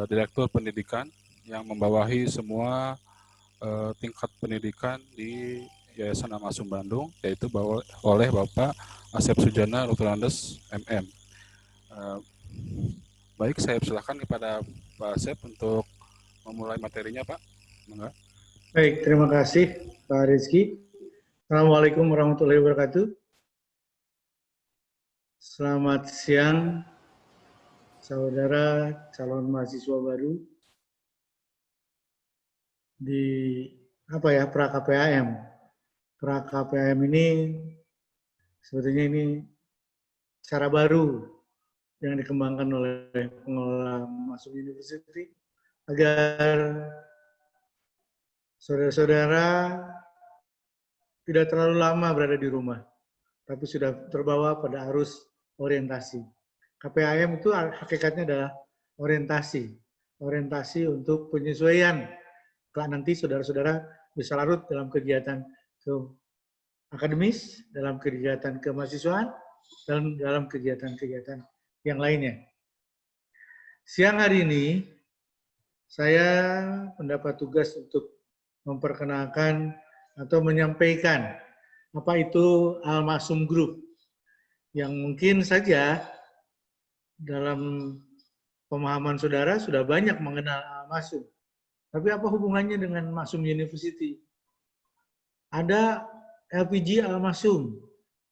Direktur Pendidikan yang membawahi semua tingkat pendidikan di Yayasan Al-Masum Bandung, yaitu oleh Bapak Asep Sujana Lutulandes MM. Baik, saya persilakan kepada Pak Asep untuk memulai materinya, Pak. Enggak. Baik, terima kasih Pak Rizky. Assalamualaikum warahmatullahi wabarakatuh. Selamat siang, saudara calon mahasiswa baru di pra-KPAM. Pra-KPAM ini sebetulnya ini cara baru yang dikembangkan oleh pengelola Masum University agar saudara-saudara tidak terlalu lama berada di rumah, tapi sudah terbawa pada arus orientasi. KPAM itu hakikatnya adalah orientasi untuk penyesuaian. Kelak nanti saudara-saudara bisa larut dalam kegiatan akademis, dalam kegiatan kemahasiswaan, dan dalam kegiatan-kegiatan yang lainnya. Siang hari ini, saya mendapat tugas untuk memperkenalkan atau menyampaikan apa itu Al-Masum Group, yang mungkin saja dalam pemahaman saudara sudah banyak mengenal Al-Masum. Tapi apa hubungannya dengan Masum University? Ada LPG Al-Masum.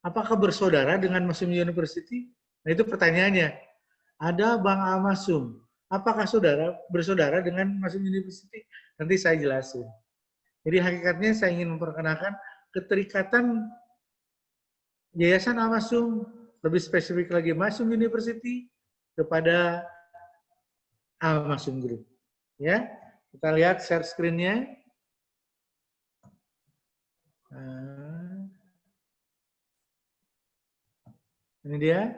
Apakah bersaudara dengan Masum University? Nah, itu pertanyaannya. Ada Bank Al-Masum. Apakah saudara bersaudara dengan Masum University? Nanti saya jelasin. Jadi hakikatnya saya ingin memperkenalkan keterikatan Yayasan Al-Masum, lebih spesifik lagi Masum University, kepada Al-Masum Group. Ya, kita lihat share screen-nya. Ini dia.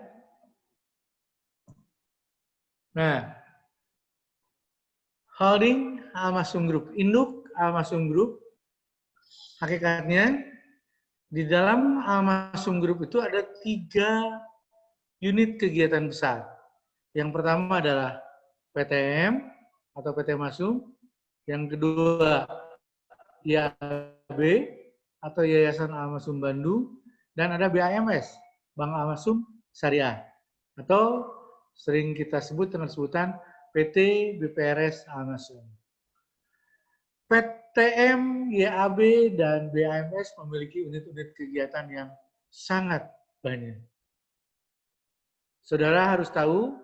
Nah, holding Al-Masum Group, induk Al-Masum Group, hakikatnya di dalam Al-Masum Group itu ada 3 unit kegiatan besar. Yang pertama adalah PTM atau PT Masum, yang kedua IAB atau Yayasan Al-Masum Bandung, dan ada BAMS, Bank Al-Masum Syariah, atau sering kita sebut dengan sebutan PT BPRS Al-Masum. PTM, IAB, dan BAMS memiliki unit-unit kegiatan yang sangat banyak. Saudara harus tahu,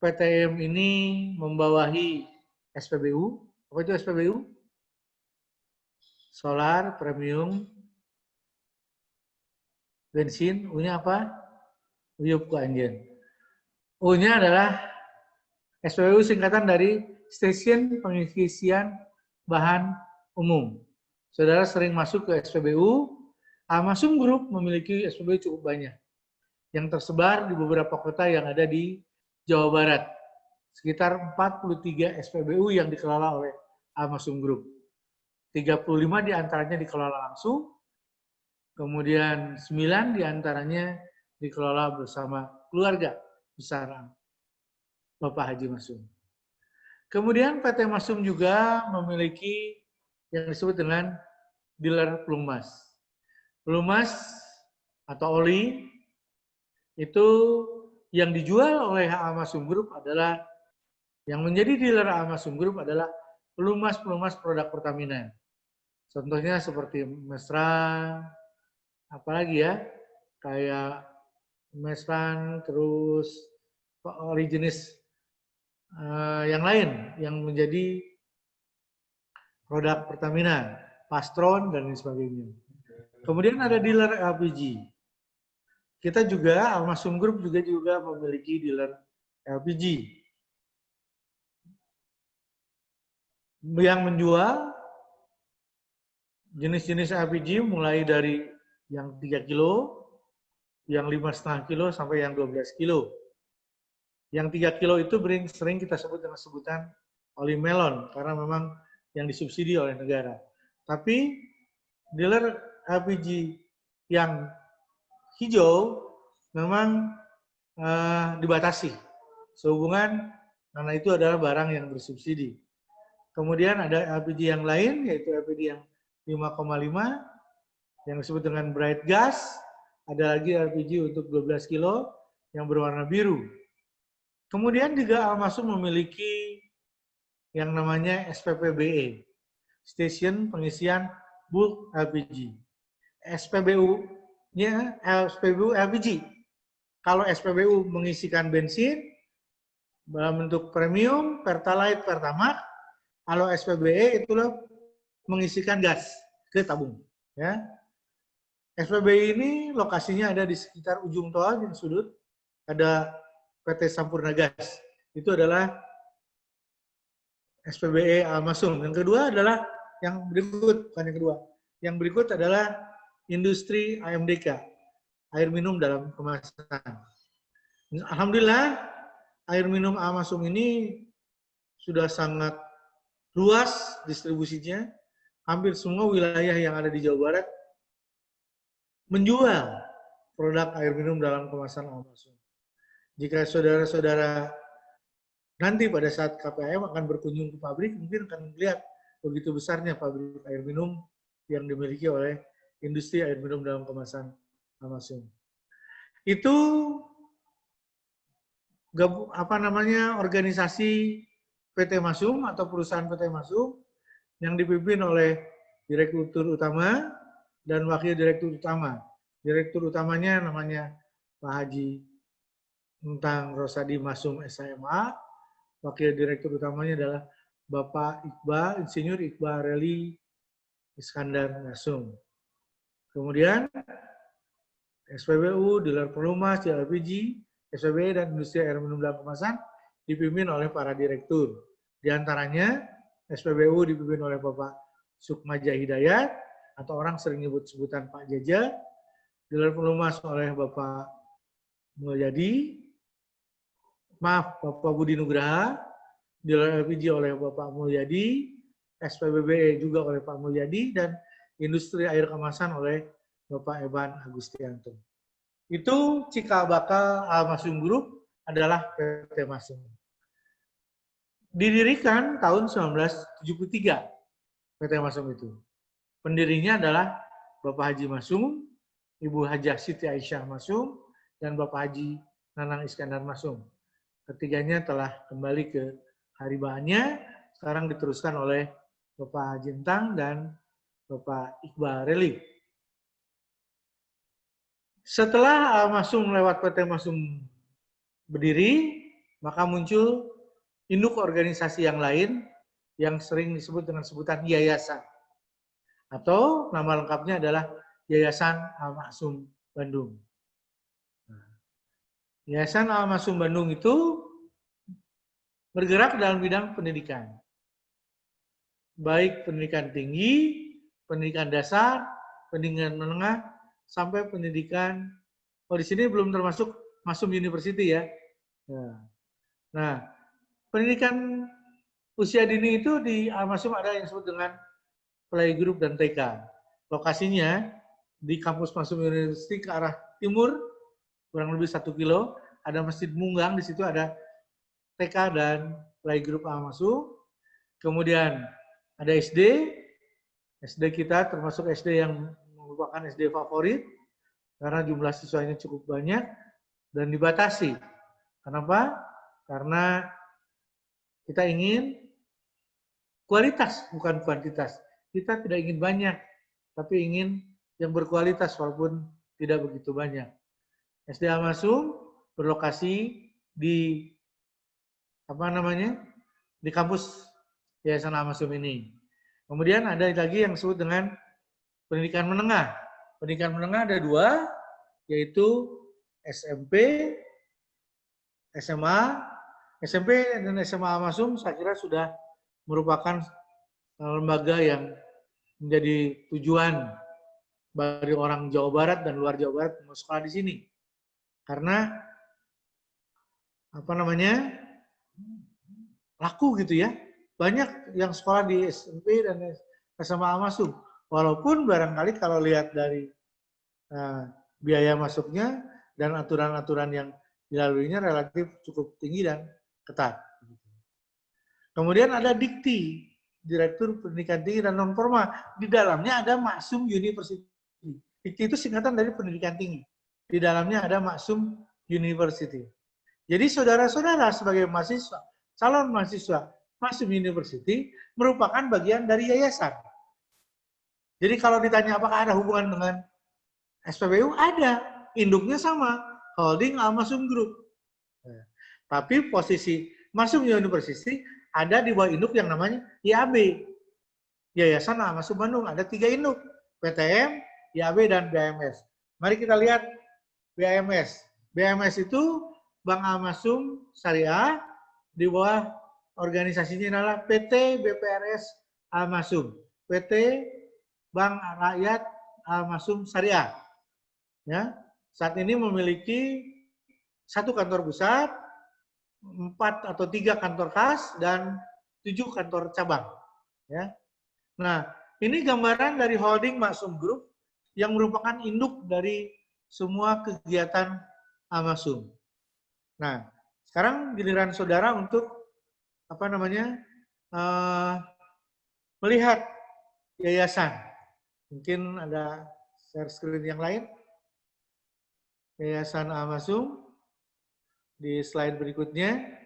PTM ini membawahi SPBU. Apa itu SPBU? Solar, premium, bensin. U-nya apa? Uyup Anjen. U-nya adalah SPBU singkatan dari Stasiun Pengisian Bahan Umum. Saudara sering masuk ke SPBU. Al-Masum Group memiliki SPBU cukup banyak, yang tersebar di beberapa kota yang ada di Jawa Barat. Sekitar 43 SPBU yang dikelola oleh Al-Masum Group. 35 diantaranya dikelola langsung, kemudian 9 diantaranya dikelola bersama keluarga besar Bapak Haji Masum. Kemudian PT Masum juga memiliki yang disebut dengan dealer pelumas. Pelumas atau oli itu yang dijual oleh Al-Masum Group adalah, yang menjadi dealer Al-Masum Group adalah pelumas-pelumas produk Pertamina. Contohnya seperti Mesran, apalagi ya, kayak Mesran, terus oli jenis yang lain yang menjadi produk Pertamina, Pastron, dan lain sebagainya. Kemudian ada dealer LPG. Kita juga, Al-Masum Group juga memiliki dealer LPG yang menjual jenis-jenis LPG mulai dari yang 3 kilo, yang 5,5 kilo, sampai yang 12 kilo. Yang 3 kilo itu sering kita sebut dengan sebutan oli melon, karena memang yang disubsidi oleh negara. Tapi dealer LPG yang hijau memang dibatasi sehubungan karena itu adalah barang yang bersubsidi. Kemudian ada LPG yang lain, yaitu LPG yang 5,5 yang disebut dengan bright gas. Ada lagi LPG untuk 12 kilo yang berwarna biru. Kemudian juga Al-Masum memiliki yang namanya SPPBE, Stasiun Pengisian Bulk LPG. SPBU-nya SPBU LPG. Kalau SPBU mengisikan bensin dalam bentuk premium, pertalite, pertamax. Kalau SPBE itulah mengisikan gas ke tabung. Ya. SPBE ini lokasinya ada di sekitar ujung tol, di sudut ada PT Sampurna Gas. Itu adalah SPBE Al-Masum. Yang kedua adalah yang berikut, bukan yang kedua. Yang berikut adalah industri AMDK, air minum dalam kemasan. Alhamdulillah, air minum Al-Masum ini sudah sangat luas distribusinya. Hampir semua wilayah yang ada di Jawa Barat menjual produk air minum dalam kemasan Al-Masum. Jika saudara-saudara nanti pada saat KPAM akan berkunjung ke pabrik, mungkin akan melihat begitu besarnya pabrik air minum yang dimiliki oleh industri air minum dalam kemasan Al-Masum. Itu organisasi PT Masum atau perusahaan PT Masum yang dipimpin oleh Direktur Utama dan Wakil Direktur Utama. Direktur utamanya namanya Pak Haji Entang Rosadi Masum SHMA. Wakil Direktur utamanya adalah Bapak Iqbal, Insinyur Iqbal Reli Iskandar Masum. Kemudian SPBU, Dealer Pelumas, LPG, SPB, dan Industri Air Minum dan Kemasan dipimpin oleh para direktur. Di antaranya SPBU dipimpin oleh Bapak Sukmaja Hidayat, atau orang sering nyebut sebutan Pak Jaja. Dealer Pelumas oleh Bapak Mulyadi, Bapak Budi Nugraha. Dealer LPG oleh Bapak Mulyadi, SPBB juga oleh Pak Mulyadi, dan Industri Air Kemasan oleh Bapak Eban Agustianto. Itu cikal bakal Al-Masum Group adalah PT Masum. Didirikan tahun 1973 PT Masum itu. Pendirinya adalah Bapak Haji Masum, Ibu Hajah Siti Aisyah Masum, dan Bapak Haji Nanang Iskandar Masum. Ketiganya telah kembali ke haribaannya, sekarang diteruskan oleh Bapak Haji Entang dan Bapak Iqbal Reli. Setelah Masum lewat PT Masum berdiri, maka muncul induk organisasi yang lain yang sering disebut dengan sebutan yayasan. Atau nama lengkapnya adalah Yayasan Al-Masum Bandung. Yayasan Al-Masum Bandung itu bergerak dalam bidang pendidikan. Baik pendidikan tinggi, pendidikan dasar, pendidikan menengah, sampai pendidikan, di sini belum termasuk Masum University ya. Nah, pendidikan usia dini itu di Al-Masum ada yang disebut dengan playgroup dan TK. Lokasinya di kampus Masum University ke arah timur, kurang lebih 1 kilo, ada Masjid Munggang, di situ ada TK dan playgroup Al-Masum. Kemudian ada SD kita termasuk SD yang merupakan SD favorit, karena jumlah siswanya cukup banyak dan dibatasi. Kenapa? Karena kita ingin kualitas, bukan kuantitas. Kita tidak ingin banyak, tapi ingin yang berkualitas walaupun tidak begitu banyak. SD Al-Masum berlokasi di di kampus Yayasan Al-Masum ini. Kemudian ada lagi yang disebut dengan pendidikan menengah. Pendidikan menengah ada 2, yaitu SMP, SMA. SMP dan SMA Al-Masum saya kira sudah merupakan lembaga yang menjadi tujuan bagi orang Jawa Barat dan luar Jawa Barat mau sekolah di sini. Karena laku gitu ya. Banyak yang sekolah di SMP dan SMA Al-Masum. Walaupun barangkali kalau lihat dari biaya masuknya dan aturan-aturan yang dilaluinya relatif cukup tinggi dan ketat. Kemudian ada Dikti, Direktur Pendidikan Tinggi dan Non Formal. Di dalamnya ada Masum University. Dikti itu singkatan dari pendidikan tinggi. Di dalamnya ada Masum University. Jadi saudara-saudara sebagai mahasiswa, calon mahasiswa Masum University merupakan bagian dari yayasan. Jadi kalau ditanya apakah ada hubungan dengan SPBU, ada. Induknya sama, Holding Al-Masum Group. Tapi posisi Masum University ada di bawah induk yang namanya IAB. Yayasan Al-Masum Bandung. Ada 3 induk, PTM, IAB, dan BAMS. Mari kita lihat BAMS. BAMS itu Bank Al-Masum Syariah, di bawah organisasinya adalah PT BPRS Al-Masum. PT Bank Rakyat Al-Masum Syariah. Ya, saat ini memiliki 1 kantor pusat, 4 atau 3 kantor kas, dan 7 kantor cabang. Ya. Nah, ini gambaran dari holding Masum Group yang merupakan induk dari semua kegiatan Al-Masum. Nah, sekarang giliran saudara untuk melihat yayasan. Mungkin ada share screen yang lain. Yayasan Al-Masum. di slide berikutnya.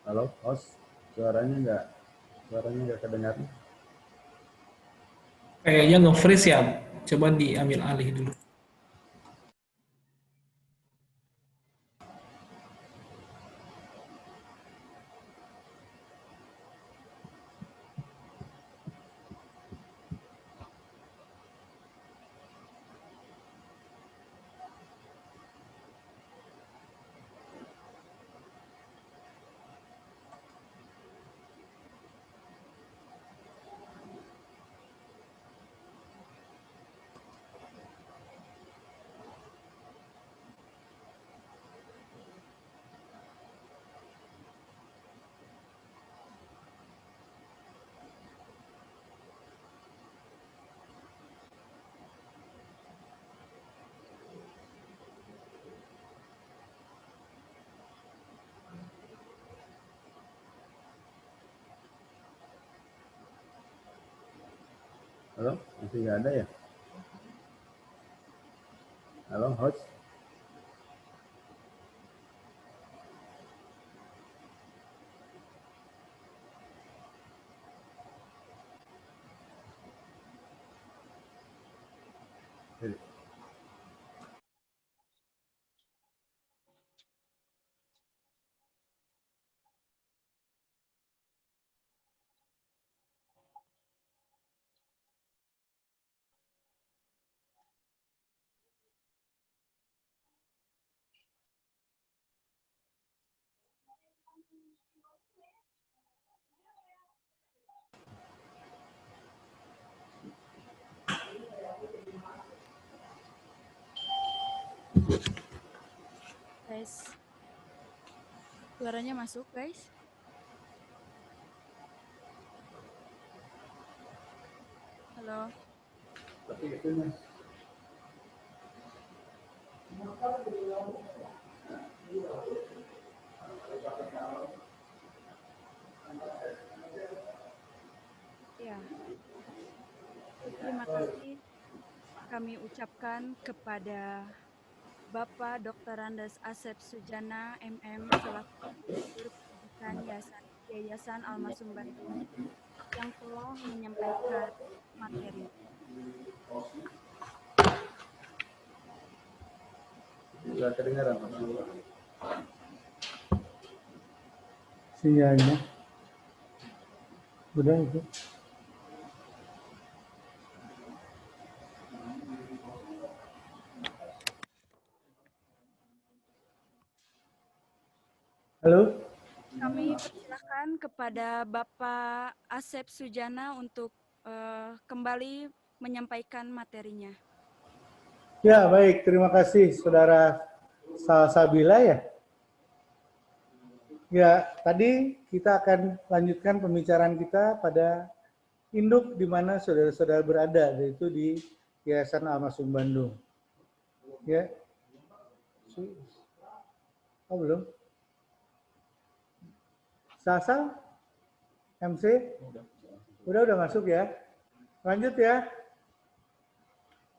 Halo, host, suaranya nggak kedengaran. Kayaknya nge-freeze ya. Coba diambil alih dulu. Halo, masih nggak ada ya? Halo, host. Guys, suaranya masuk, guys. Halo. Tapi itunya. Ya, terima kasih kami ucapkan kepada Bapak Dr. Andes Asep Sujana, MM, selaku Direktur Pendidikan Yayasan Al-Masum Bandung, yang telah menyampaikan materi. Nggak kedengaran, Mas. Sinyalnya. Udah itu. Halo? Kami persilahkan kepada Bapak Asep Sujana untuk kembali menyampaikan materinya. Ya, baik. Terima kasih, Saudara Salsabila ya. Ya, tadi kita akan lanjutkan pembicaraan kita pada induk di mana saudara-saudara berada, yaitu di Yayasan Al-Masum Bandung. Ya. Oh, belum? Sasa? MC? Udah masuk ya. Lanjut ya.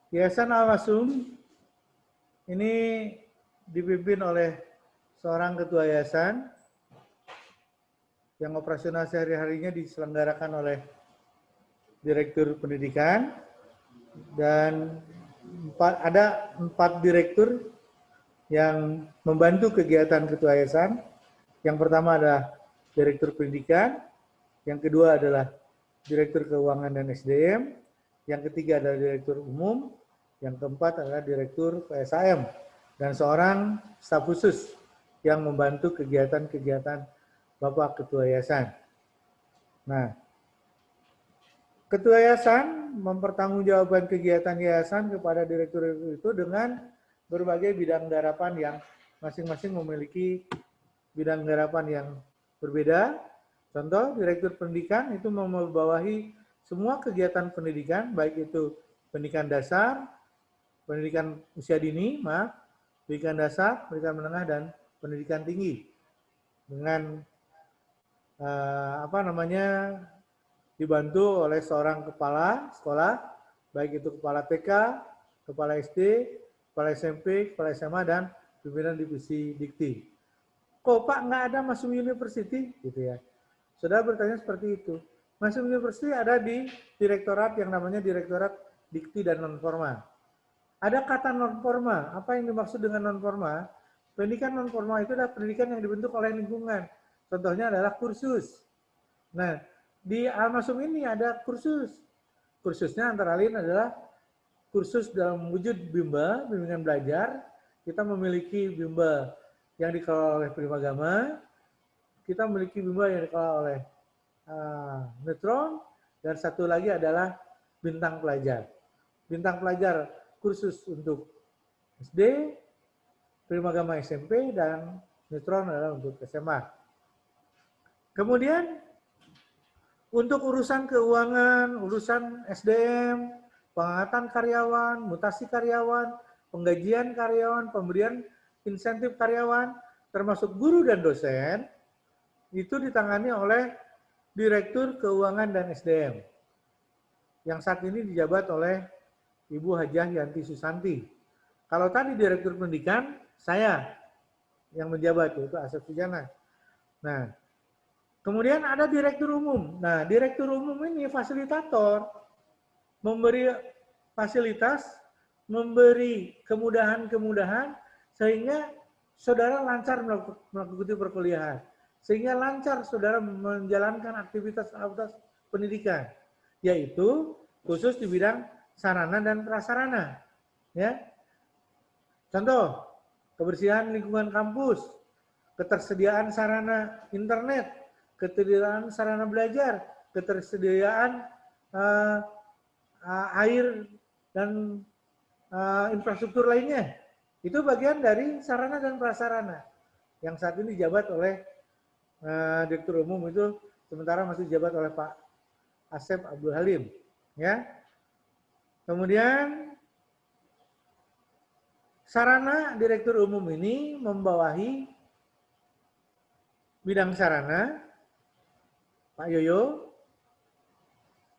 Yayasan Al-Masum ini dipimpin oleh seorang ketua yayasan yang operasional sehari-harinya diselenggarakan oleh Direktur Pendidikan, dan ada 4 direktur yang membantu kegiatan ketua yayasan. Yang pertama adalah Direktur Pendidikan, yang kedua adalah Direktur Keuangan dan SDM, yang ketiga adalah Direktur Umum, yang keempat adalah Direktur PSAM, dan seorang staf khusus yang membantu kegiatan-kegiatan Bapak Ketua Yayasan. Nah, Ketua Yayasan mempertanggungjawabkan kegiatan yayasan kepada direktur itu dengan berbagai bidang garapan yang masing-masing memiliki bidang garapan yang berbeda. Contoh, direktur pendidikan itu membawahi semua kegiatan pendidikan, baik itu pendidikan dasar, pendidikan usia dini, pendidikan dasar, pendidikan menengah, dan pendidikan tinggi. Dengan dibantu oleh seorang kepala sekolah, baik itu kepala TK, kepala SD, kepala SMP, kepala SMA, dan pimpinan divisi dikti. Kok Pak nggak ada Masum University? Gitu ya. Saudara bertanya seperti itu. Masum University ada di direktorat yang namanya Direktorat Dikti dan Non-Formal. Ada kata non-formal. Apa yang dimaksud dengan non-formal? Pendidikan non-formal itu adalah pendidikan yang dibentuk oleh lingkungan. Contohnya adalah kursus. Nah, di Al-Masum ini ada kursus. Kursusnya antara lain adalah kursus dalam wujud BIMBA, bimbingan belajar. Kita memiliki BIMBA yang dikelola oleh Primagama. Kita memiliki BIMBA yang dikelola oleh Neutron. Dan satu lagi adalah Bintang Pelajar. Bintang Pelajar khusus untuk SD, Primagama SMP, dan Neutron adalah untuk SMA. Kemudian untuk urusan keuangan, urusan SDM, pengangkatan karyawan, mutasi karyawan, penggajian karyawan, pemberian insentif karyawan, termasuk guru dan dosen, itu ditangani oleh Direktur Keuangan dan SDM, yang saat ini dijabat oleh Ibu Hajah Yanti Susanti. Kalau tadi Direktur Pendidikan, saya yang menjabat, yaitu Asep Sujana. Nah, kemudian ada Direktur Umum. Nah, Direktur Umum ini fasilitator, memberi fasilitas, memberi kemudahan-kemudahan, sehingga saudara lancar mengikuti perkuliahan. Sehingga lancar saudara menjalankan aktivitas pendidikan, yaitu khusus di bidang sarana dan prasarana. Ya. Contoh, kebersihan lingkungan kampus, ketersediaan sarana internet, ketersediaan sarana belajar, ketersediaan air dan infrastruktur lainnya. Itu bagian dari sarana dan prasarana yang saat ini dijabat oleh Direktur Umum, itu sementara masih dijabat oleh Pak Asep Abdul Halim. Ya. Kemudian sarana Direktur Umum ini membawahi bidang sarana, Pak Yoyo.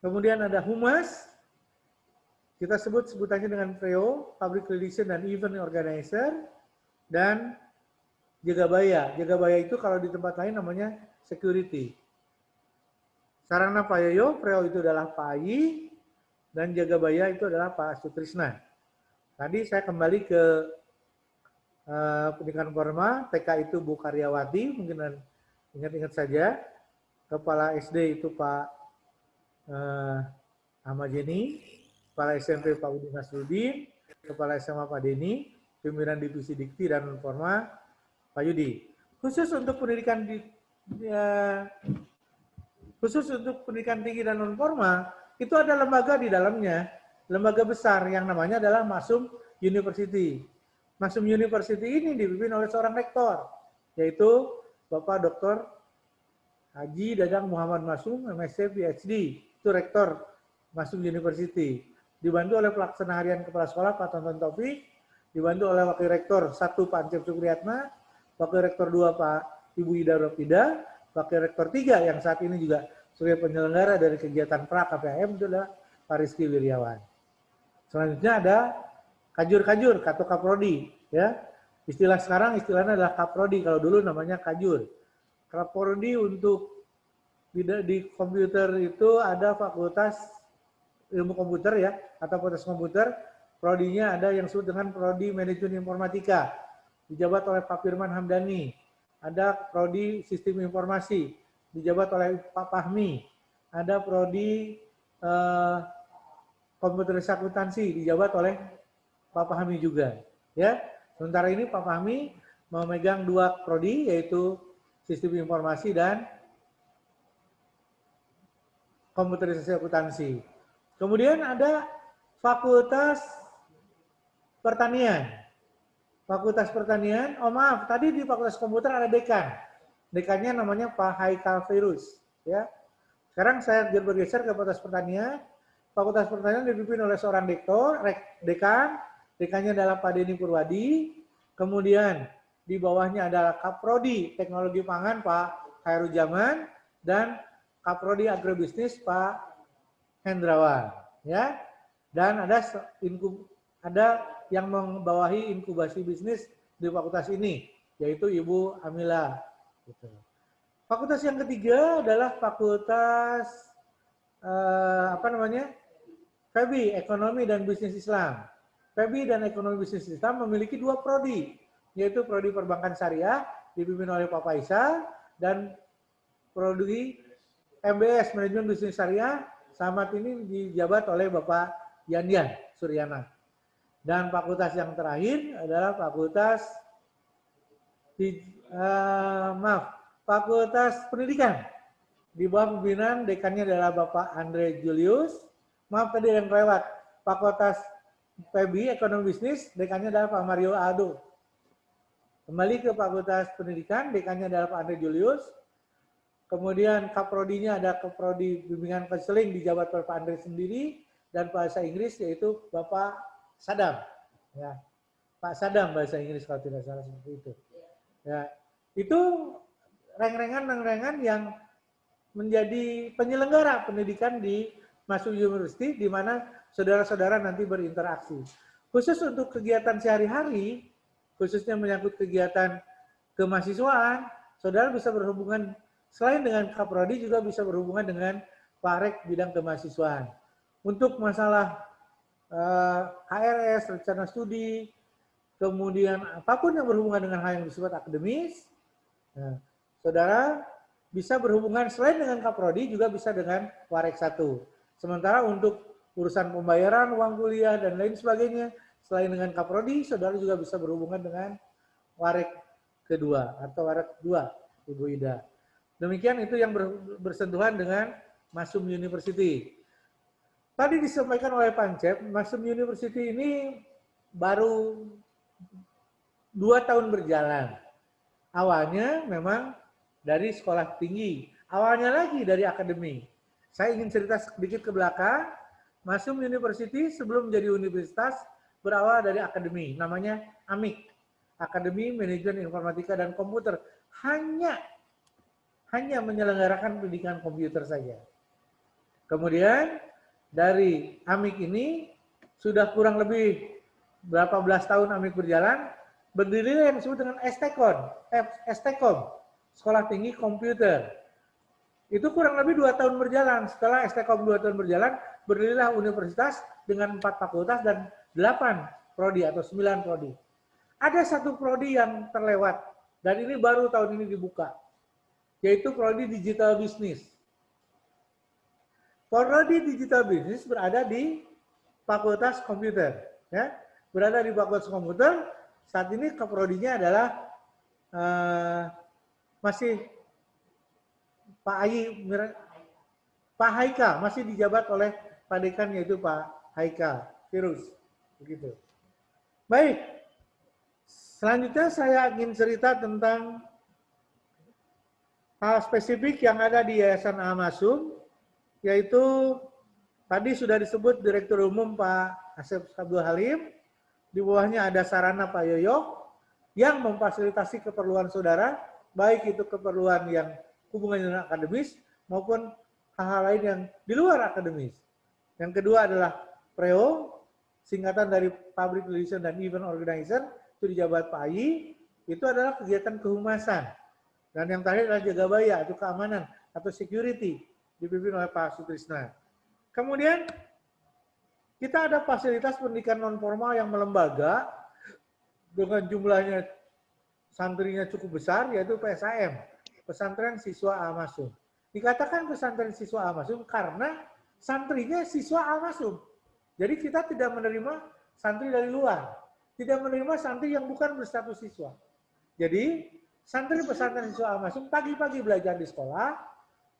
Kemudian ada Humas, kita sebutannya dengan PREO, Public Relation dan Event Organizer, dan Jagabaya. Jagabaya itu kalau di tempat lain namanya Security. Sarana Pak Yoyo, PREO itu adalah Pak Ayi, dan Jagabaya itu adalah Pak Sutrisna. Tadi saya kembali ke pendidikan formal, TK itu Bu Karyawati, mungkin ingat-ingat saja. Kepala SD itu Pak Ahmad Jeni, Kepala SMP Pak Budi Nasruddin, Kepala SMA Pak Deni, Pimpinan Divisi Dikti dan Non-Formal Pak Yudi. Khusus untuk pendidikan tinggi dan non-formal, itu ada lembaga di dalamnya, lembaga besar yang namanya adalah Masum University. Masum University ini dipimpin oleh seorang rektor, yaitu Bapak Dr. Haji Dadang Muhammad Masum, MSc PhD, itu rektor Masum University. Dibantu oleh pelaksana harian kepala sekolah Pak Tonton Taufik, dibantu oleh Wakil Rektor 1 Pak Ancep Supriyatna, Wakil Rektor 2 Pak Ibu Ida Ropida, Wakil Rektor 3 yang saat ini juga sebagai penyelenggara dari kegiatan pra-KPAM itu adalah Pak Rizky Wiryawan. Selanjutnya ada kajur-kajur atau kaprodi, ya. Istilah sekarang istilahnya adalah kaprodi, kalau dulu namanya kajur. Kaprodi untuk di komputer itu ada Fakultas Ilmu Komputer, ya, atau Fakultas Komputer. Prodinya ada yang disebut dengan Prodi Manajemen Informatika, dijabat oleh Pak Firman Hamdani. Ada Prodi Sistem Informasi, dijabat oleh Pak Fahmi. Ada Prodi Komputerisasi Akuntansi, dijabat oleh Pak Fahmi juga. Ya, sementara ini Pak Fahmi memegang 2 prodi, yaitu Sistem Informasi dan komputerisasi akuntansi. Kemudian ada Fakultas Pertanian. Fakultas Pertanian, oh maaf, tadi di Fakultas Komputer ada dekan. Dekannya namanya Pak Haikal Virus. Ya. Sekarang saya bergeser ke Fakultas Pertanian. Fakultas Pertanian dipimpin oleh seorang dekan. Dekannya adalah Pak Denny Purwadi. Kemudian di bawahnya adalah Kaprodi Teknologi Pangan Pak Khairujaman dan Kaprodi Agrobisnis Pak Hendrawan. Ya. Dan ada yang membawahi inkubasi bisnis di fakultas ini, yaitu Ibu Amila. Gitu. Fakultas yang ketiga adalah Fakultas FEBI, Ekonomi dan Bisnis Islam. FEBI dan Ekonomi Bisnis Islam memiliki 2 prodi, yaitu prodi Perbankan Syariah dipimpin oleh Pak Faisal dan prodi MBS Manajemen Bisnis Syariah saat ini dijabat oleh Bapak Yandian Suryana. Dan fakultas yang terakhir adalah Fakultas Pendidikan. Di bawah pimpinan dekannya adalah Bapak Andre Julius. Maaf tadi yang kelewat. Fakultas FEBI Ekonomi Bisnis, dekannya adalah Pak Mario Aldo. Kembali ke Fakultas Pendidikan, dekannya adalah Pak Andre Julius. Kemudian Kaprodinya ada Kaprodi Bimbingan Konseling dijabat oleh Pak Andre sendiri, dan bahasa Inggris yaitu Bapak Sadam. Ya. Pak Sadam bahasa Inggris kalau tidak salah seperti itu. Ya. Itu reng-rengan yang menjadi penyelenggara pendidikan di Masuk University, di mana saudara-saudara nanti berinteraksi. Khusus untuk kegiatan sehari-hari, khususnya menyangkut kegiatan kemahasiswaan, saudara bisa berhubungan, selain dengan Kaprodi, juga bisa berhubungan dengan Parek bidang kemahasiswaan. Untuk masalah KRS, rencana studi, kemudian apapun yang berhubungan dengan hal yang bersifat akademis, nah, saudara bisa berhubungan selain dengan Kaprodi, juga bisa dengan Warek 1. Sementara untuk urusan pembayaran uang kuliah dan lain sebagainya, selain dengan Kaprodi, saudara juga bisa berhubungan dengan Warek kedua atau Warek 2, Ibu Ida. Demikian itu yang bersentuhan dengan Masum University. Tadi disampaikan oleh Pancep, Masum University ini baru 2 tahun berjalan. Awalnya memang dari sekolah tinggi, awalnya lagi dari akademi. Saya ingin cerita sedikit ke belakang. Masum University sebelum menjadi universitas berawal dari akademi, namanya AMIK, Akademi Manajemen Informatika dan Komputer. Hanya menyelenggarakan pendidikan komputer saja. Kemudian dari AMIK ini sudah kurang lebih berapa belas tahun AMIK berjalan, berdiri yang disebut dengan STKOM, Sekolah Tinggi Komputer. Itu kurang lebih 2 tahun berjalan. Setelah STKOM 2 tahun berjalan, berdirilah universitas dengan 4 fakultas dan 8 prodi atau 9 prodi. Ada satu prodi yang terlewat, dan ini baru tahun ini dibuka, yaitu prodi Digital Business. Prodi Digital Business berada di Fakultas Komputer. Ya. Berada di Fakultas Komputer, saat ini keprodinya adalah masih Pak Haikal, masih dijabat oleh Pak Dekan, yaitu Pak Haikal Virus. Begitu. Baik, selanjutnya saya ingin cerita tentang hal spesifik yang ada di Yayasan Al-Masum, yaitu tadi sudah disebut Direktur Umum Pak Asep Abdul Halim, di bawahnya ada Sarana Pak Yoyok, yang memfasilitasi keperluan saudara, baik itu keperluan yang hubungannya dengan akademis maupun hal-hal lain yang di luar akademis. Yang kedua adalah PREO, singkatan dari Public Relations dan Event Organizer, itu dijabat Pak Ayi, itu adalah kegiatan kehumasan. Dan yang terakhir adalah Jagabaya, itu keamanan atau security, dipimpin oleh Pak Sutrisna. Kemudian kita ada fasilitas pendidikan non formal yang melembaga dengan jumlahnya santrinya cukup besar, yaitu PSAM. Pesantren Siswa Al-Masum. Dikatakan pesantren Siswa Al-Masum karena santrinya siswa Al-Masum. Jadi kita tidak menerima santri dari luar. Tidak menerima santri yang bukan berstatus siswa. Jadi santri pesantren Siswa Al-Masum pagi-pagi belajar di sekolah,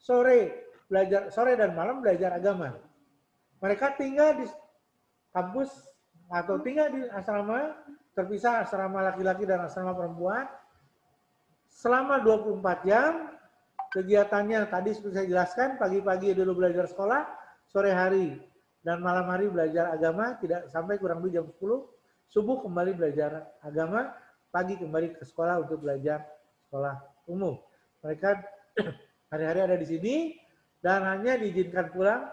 sore belajar sore dan malam belajar agama. Mereka tinggal di kampus atau tinggal di asrama, terpisah asrama laki-laki dan asrama perempuan. Selama 24 jam, kegiatannya tadi seperti saya jelaskan, pagi-pagi dulu belajar sekolah, sore hari dan malam hari belajar agama, tidak sampai kurang lebih jam 10, subuh kembali belajar agama, pagi kembali ke sekolah untuk belajar sekolah umum. Mereka hari-hari ada di sini dan hanya diizinkan pulang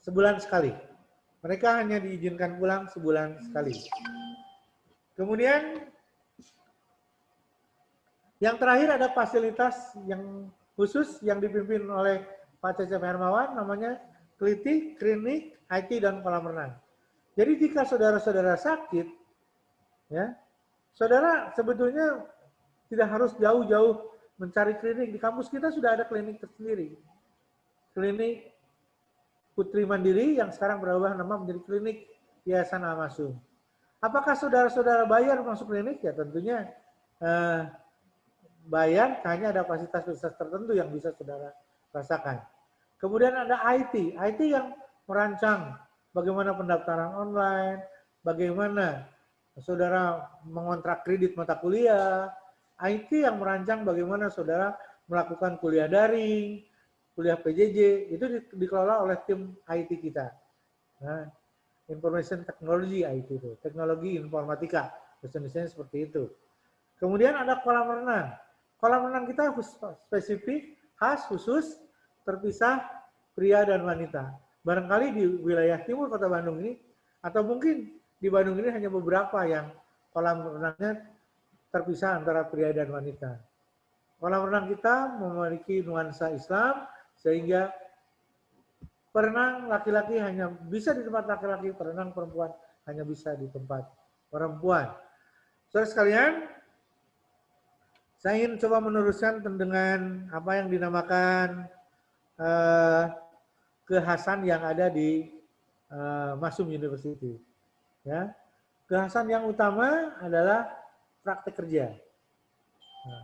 sebulan sekali. Mereka hanya diizinkan pulang sebulan sekali. Kemudian yang terakhir ada fasilitas yang khusus yang dipimpin oleh Pak Cecep Hermawan, namanya Kliti, Klinik, IT, dan kolam renang. Jadi jika saudara-saudara sakit, ya, saudara sebetulnya tidak harus jauh-jauh mencari klinik. Di kampus kita sudah ada klinik tersendiri. Klinik Putri Mandiri yang sekarang berubah nama menjadi Klinik Yayasan Al-Masum. Apakah saudara-saudara bayar masuk klinik? Ya tentunya bayar, hanya ada fasilitas-fasilitas tertentu yang bisa saudara rasakan. Kemudian ada IT yang merancang bagaimana pendaftaran online, bagaimana saudara mengontrak kredit mata kuliah, IT yang merancang bagaimana saudara melakukan kuliah daring, kuliah PJJ, itu dikelola oleh tim IT kita. Nah, Information Technology IT itu, teknologi informatika, bahasa seperti itu. Kemudian ada kolam renang. Kolam renang kita spesifik, khas, khusus, terpisah pria dan wanita. Barangkali di wilayah timur kota Bandung ini, atau mungkin di Bandung ini hanya beberapa yang kolam renangnya terpisah antara pria dan wanita. Kolam renang kita memiliki nuansa Islam, sehingga perenang laki-laki hanya bisa di tempat laki-laki, perenang perempuan hanya bisa di tempat perempuan. Saudara sekalian, saya ingin coba meneruskan dengan apa yang dinamakan kekhasan yang ada di Masum University. Ya, kekhasan yang utama adalah praktek kerja. Nah,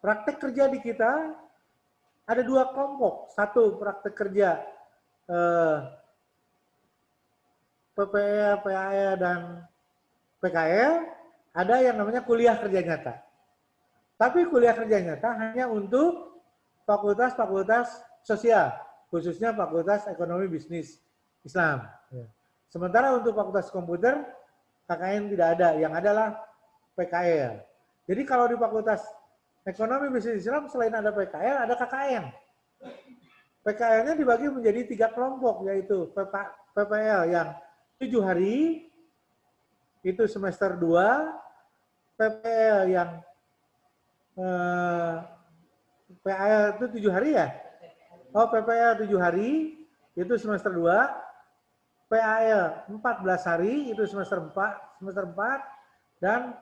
praktek kerja di kita ada dua kelompok. Satu praktek kerja PPL, PAL, dan PKL. Ada yang namanya kuliah kerja nyata. Tapi kuliah kerja nyata hanya untuk fakultas-fakultas sosial, khususnya Fakultas Ekonomi Bisnis Islam. Sementara untuk Fakultas Komputer, KKN tidak ada, yang adalah PKL. Jadi kalau di Fakultas Ekonomi Bisnis Islam, selain ada PKL, ada KKN. PKL-nya dibagi menjadi 3 kelompok, yaitu PPL yang 7 hari, itu semester 2, PPL yang PAL itu 7 hari ya? Oh, PPL 7 hari, itu semester 2. PAL 14 hari, itu semester 4. Dan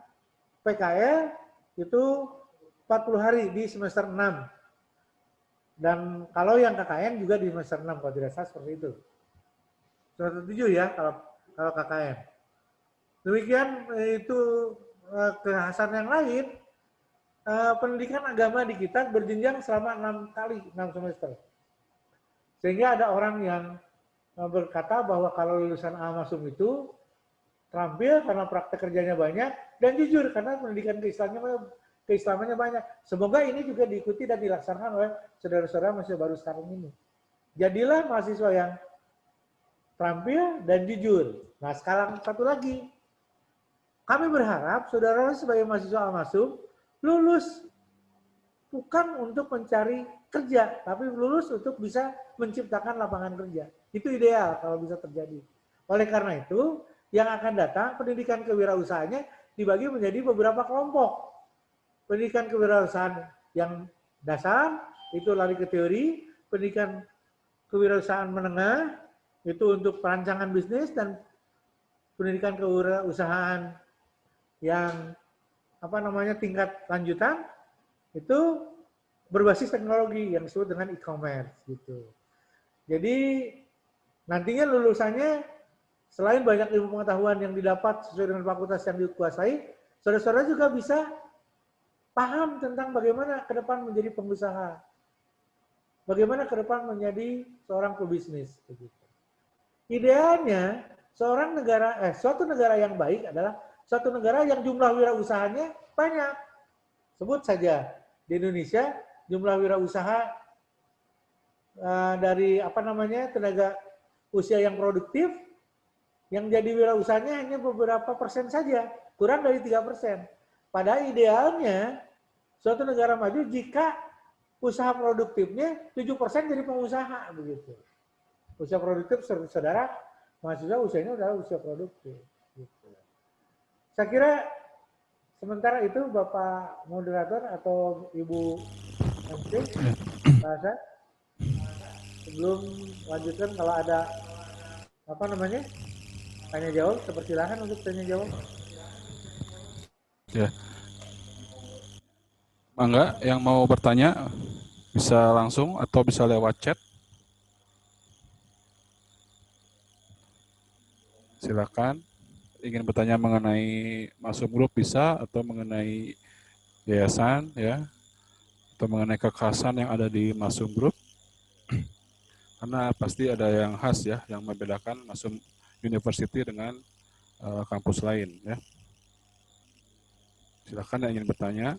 PKL itu 40 hari di semester 6. Dan kalau yang KKN juga di semester 6, kalau tidak salah seperti itu. Semester 7 ya, kalau KKN. Demikian itu kekhasan yang lain. Pendidikan agama di kita berjenjang selama 6 semester. Sehingga ada orang yang berkata bahwa kalau lulusan Al-Masum itu terampil karena praktek kerjanya banyak dan jujur karena pendidikan keislamannya banyak. Semoga ini juga diikuti dan dilaksanakan oleh saudara-saudara mahasiswa baru sekarang ini. Jadilah mahasiswa yang terampil dan jujur. Nah, sekarang satu lagi. Kami berharap saudara sebagai mahasiswa Al-Masum lulus bukan untuk mencari kerja, tapi lulus untuk bisa menciptakan lapangan kerja. Itu ideal kalau bisa terjadi. Oleh karena itu, yang akan datang pendidikan kewirausahaannya dibagi menjadi beberapa kelompok. Pendidikan kewirausahaan yang dasar, itu lari ke teori. Pendidikan kewirausahaan menengah, itu untuk perancangan bisnis. Dan pendidikan kewirausahaan yang tingkat lanjutan itu berbasis teknologi yang disebut dengan e-commerce gitu. Jadi nantinya lulusannya selain banyak ilmu pengetahuan yang didapat sesuai dengan fakultas yang dikuasai, saudara-saudara juga bisa paham tentang bagaimana ke depan menjadi pengusaha. bagaimana ke depan menjadi seorang pebisnis. Begitu. Idealnya suatu negara yang baik adalah suatu negara yang jumlah wirausahanya banyak. Sebut saja di Indonesia jumlah wirausaha dari tenaga usia yang produktif yang jadi wirausahanya hanya beberapa persen saja, kurang dari 3%. Padahal idealnya suatu negara maju jika usaha produktifnya 7% jadi pengusaha begitu. Usia produktif, saudara, mahasiswa usianya adalah usia produktif. Gitu. Saya kira sementara itu Bapak Moderator atau Ibu MC, bahasa sebelum lanjutkan kalau ada tanya jawab, persilakan untuk tanya jawab. Ya. Mangga, yang mau bertanya bisa langsung atau bisa lewat chat. Silakan. Ingin bertanya mengenai masuk grup bisa, atau mengenai yayasan, ya, atau mengenai kekhasan yang ada di masuk grup. Karena pasti ada yang khas ya, yang membedakan masuk university dengan kampus lain, ya. Silakan yang ingin bertanya.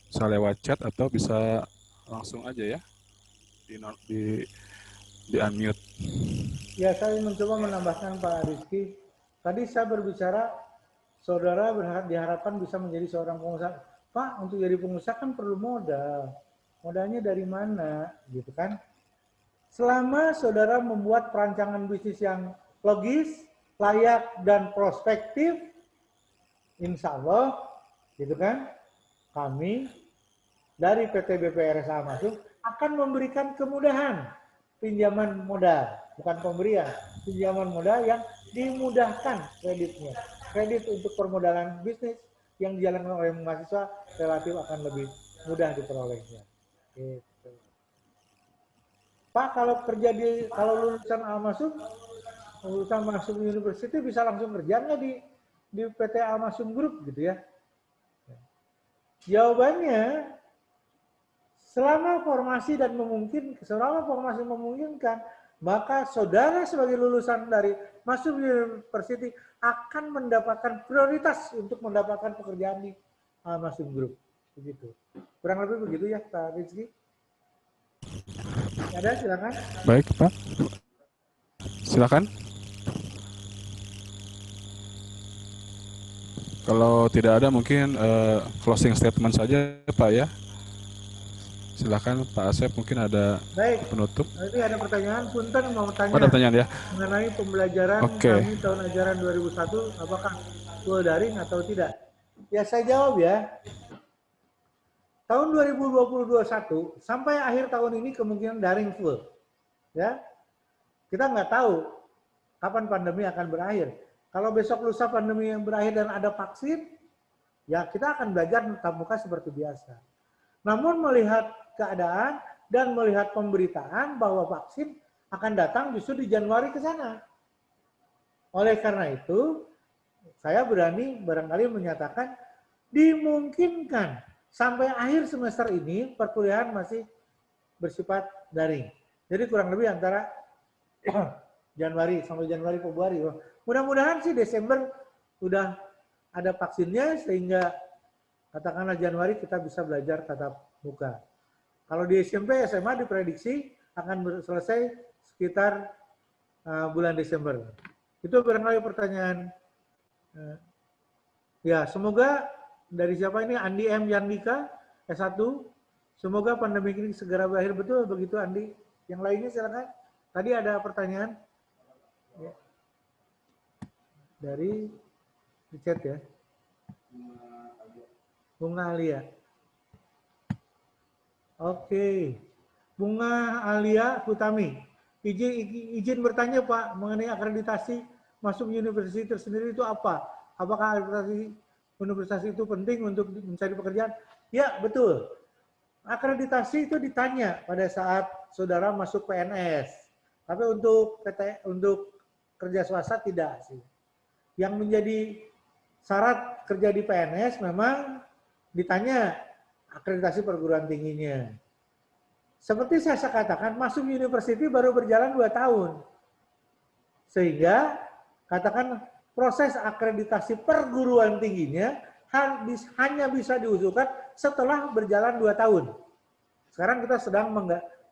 Bisa lewat chat atau bisa langsung aja ya di unmute. Ya, saya mencoba menambahkan Pak Rizky. Tadi saya berbicara saudara diharapkan bisa menjadi seorang pengusaha. Pak, untuk jadi pengusaha kan perlu modal. Modalnya dari mana? Gitu kan? Selama saudara membuat perancangan bisnis yang logis, layak, dan prospektif, insya Allah, gitu kan, kami dari PT BPRSA Masuk akan memberikan kemudahan pinjaman modal, bukan pemberian, pinjaman modal yang dimudahkan kreditnya. Kredit untuk permodalan bisnis yang dijalankan oleh mahasiswa relatif akan lebih mudah diperolehnya. Gitu. Pak, kalau lulusan lulusan masuk university bisa langsung kerja nggak di PT Almasum Group gitu ya? Jawabannya, selama formasi memungkinkan, maka saudara sebagai lulusan dari masuk university akan mendapatkan prioritas untuk mendapatkan pekerjaan di Almasum Group. Begitu. Kurang lebih begitu ya, Pak Rizky. Ada, silakan. Baik, Pak. Silakan. Kalau tidak ada mungkin closing statement saja, Pak ya. Silakan Pak Asep, mungkin ada penutup. Ini ada pertanyaan, Punten mau tanya. Ada pertanyaan ya? Mengenai pembelajaran kami tahun ajaran 2001, apakah full daring atau tidak? Ya, saya jawab ya. Tahun 2021 sampai akhir tahun ini kemungkinan daring full. Ya. Kita nggak tahu kapan pandemi akan berakhir. Kalau besok lusa pandemi yang berakhir dan ada vaksin, ya kita akan belajar tatap muka seperti biasa. Namun melihat keadaan dan melihat pemberitaan bahwa vaksin akan datang justru di Januari ke sana. Oleh karena itu, saya berani barangkali menyatakan dimungkinkan sampai akhir semester ini perkuliahan masih bersifat daring. Jadi kurang lebih antara Januari sampai Februari. Mudah-mudahan sih Desember udah ada vaksinnya sehingga katakanlah Januari kita bisa belajar tatap muka. Kalau di SMP, SMA diprediksi akan selesai sekitar bulan Desember. Itu barangkali pertanyaan. Ya, semoga dari siapa ini? Andi M. Yandika, S1. Semoga pandemi ini segera berakhir. Betul begitu, Andi. Yang lainnya silakan. Tadi ada pertanyaan. Ya. Dari di chat ya. Bunga Alia. Oke. Bunga Alia Hutami. Izin bertanya Pak mengenai akreditasi masuk universitas tersendiri itu apa? Apakah akreditasi universitas itu penting untuk mencari pekerjaan? Ya, betul. Akreditasi itu ditanya pada saat saudara masuk PNS. Tapi untuk kerja swasta tidak sih. Yang menjadi syarat kerja di PNS memang ditanya akreditasi perguruan tingginya. seperti saya katakan, masuk university baru berjalan 2 tahun. Sehingga katakan proses akreditasi perguruan tingginya hanya bisa diusulkan setelah berjalan 2 tahun. Sekarang kita sedang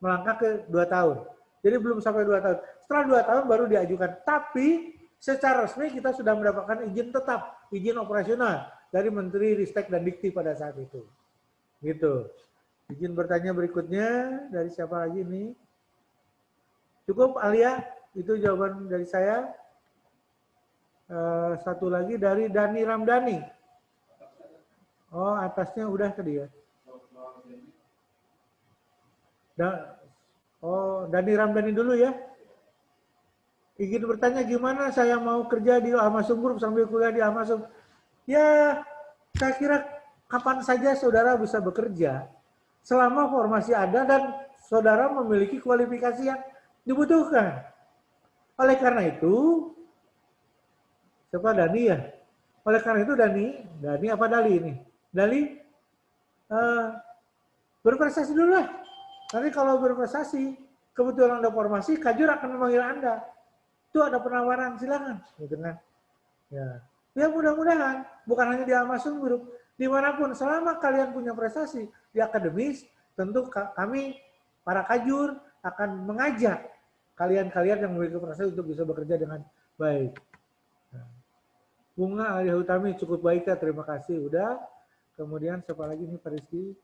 melangkah ke 2 tahun. Jadi belum sampai 2 tahun. Setelah 2 tahun baru diajukan. Tapi secara resmi kita sudah mendapatkan izin tetap, izin operasional dari Menteri Ristek dan Dikti pada saat itu. Gitu. Izin bertanya berikutnya dari siapa lagi nih? Cukup Alia, itu jawaban dari saya. Satu lagi dari Dani Ramdhani. Oh, atasnya udah tadi ya. Dani Ramdhani dulu ya. Ingin bertanya gimana saya mau kerja di Amasum Group sambil kuliah di Amasum. Ya, saya kira kapan saja saudara bisa bekerja selama formasi ada dan saudara memiliki kualifikasi yang dibutuhkan. Oleh karena itu, siapa Dani ya? Oleh karena itu Dani apa Dali ini? Dali, berprestasi dulu lah. Nanti kalau berprestasi, kebetulan ada formasi, Kajur akan memanggil Anda. Itu ada penawaran, silakan. Gitu kan? Ya mudah-mudahan, bukan hanya di Amasum Group, dimanapun, selama kalian punya prestasi di akademis, tentu kami, para Kajur, akan mengajak kalian-kalian yang memiliki prestasi untuk bisa bekerja dengan baik. Bunga Alia Utami cukup baik ya, terima kasih. Udah. Kemudian siapa lagi nih Pak Rizky?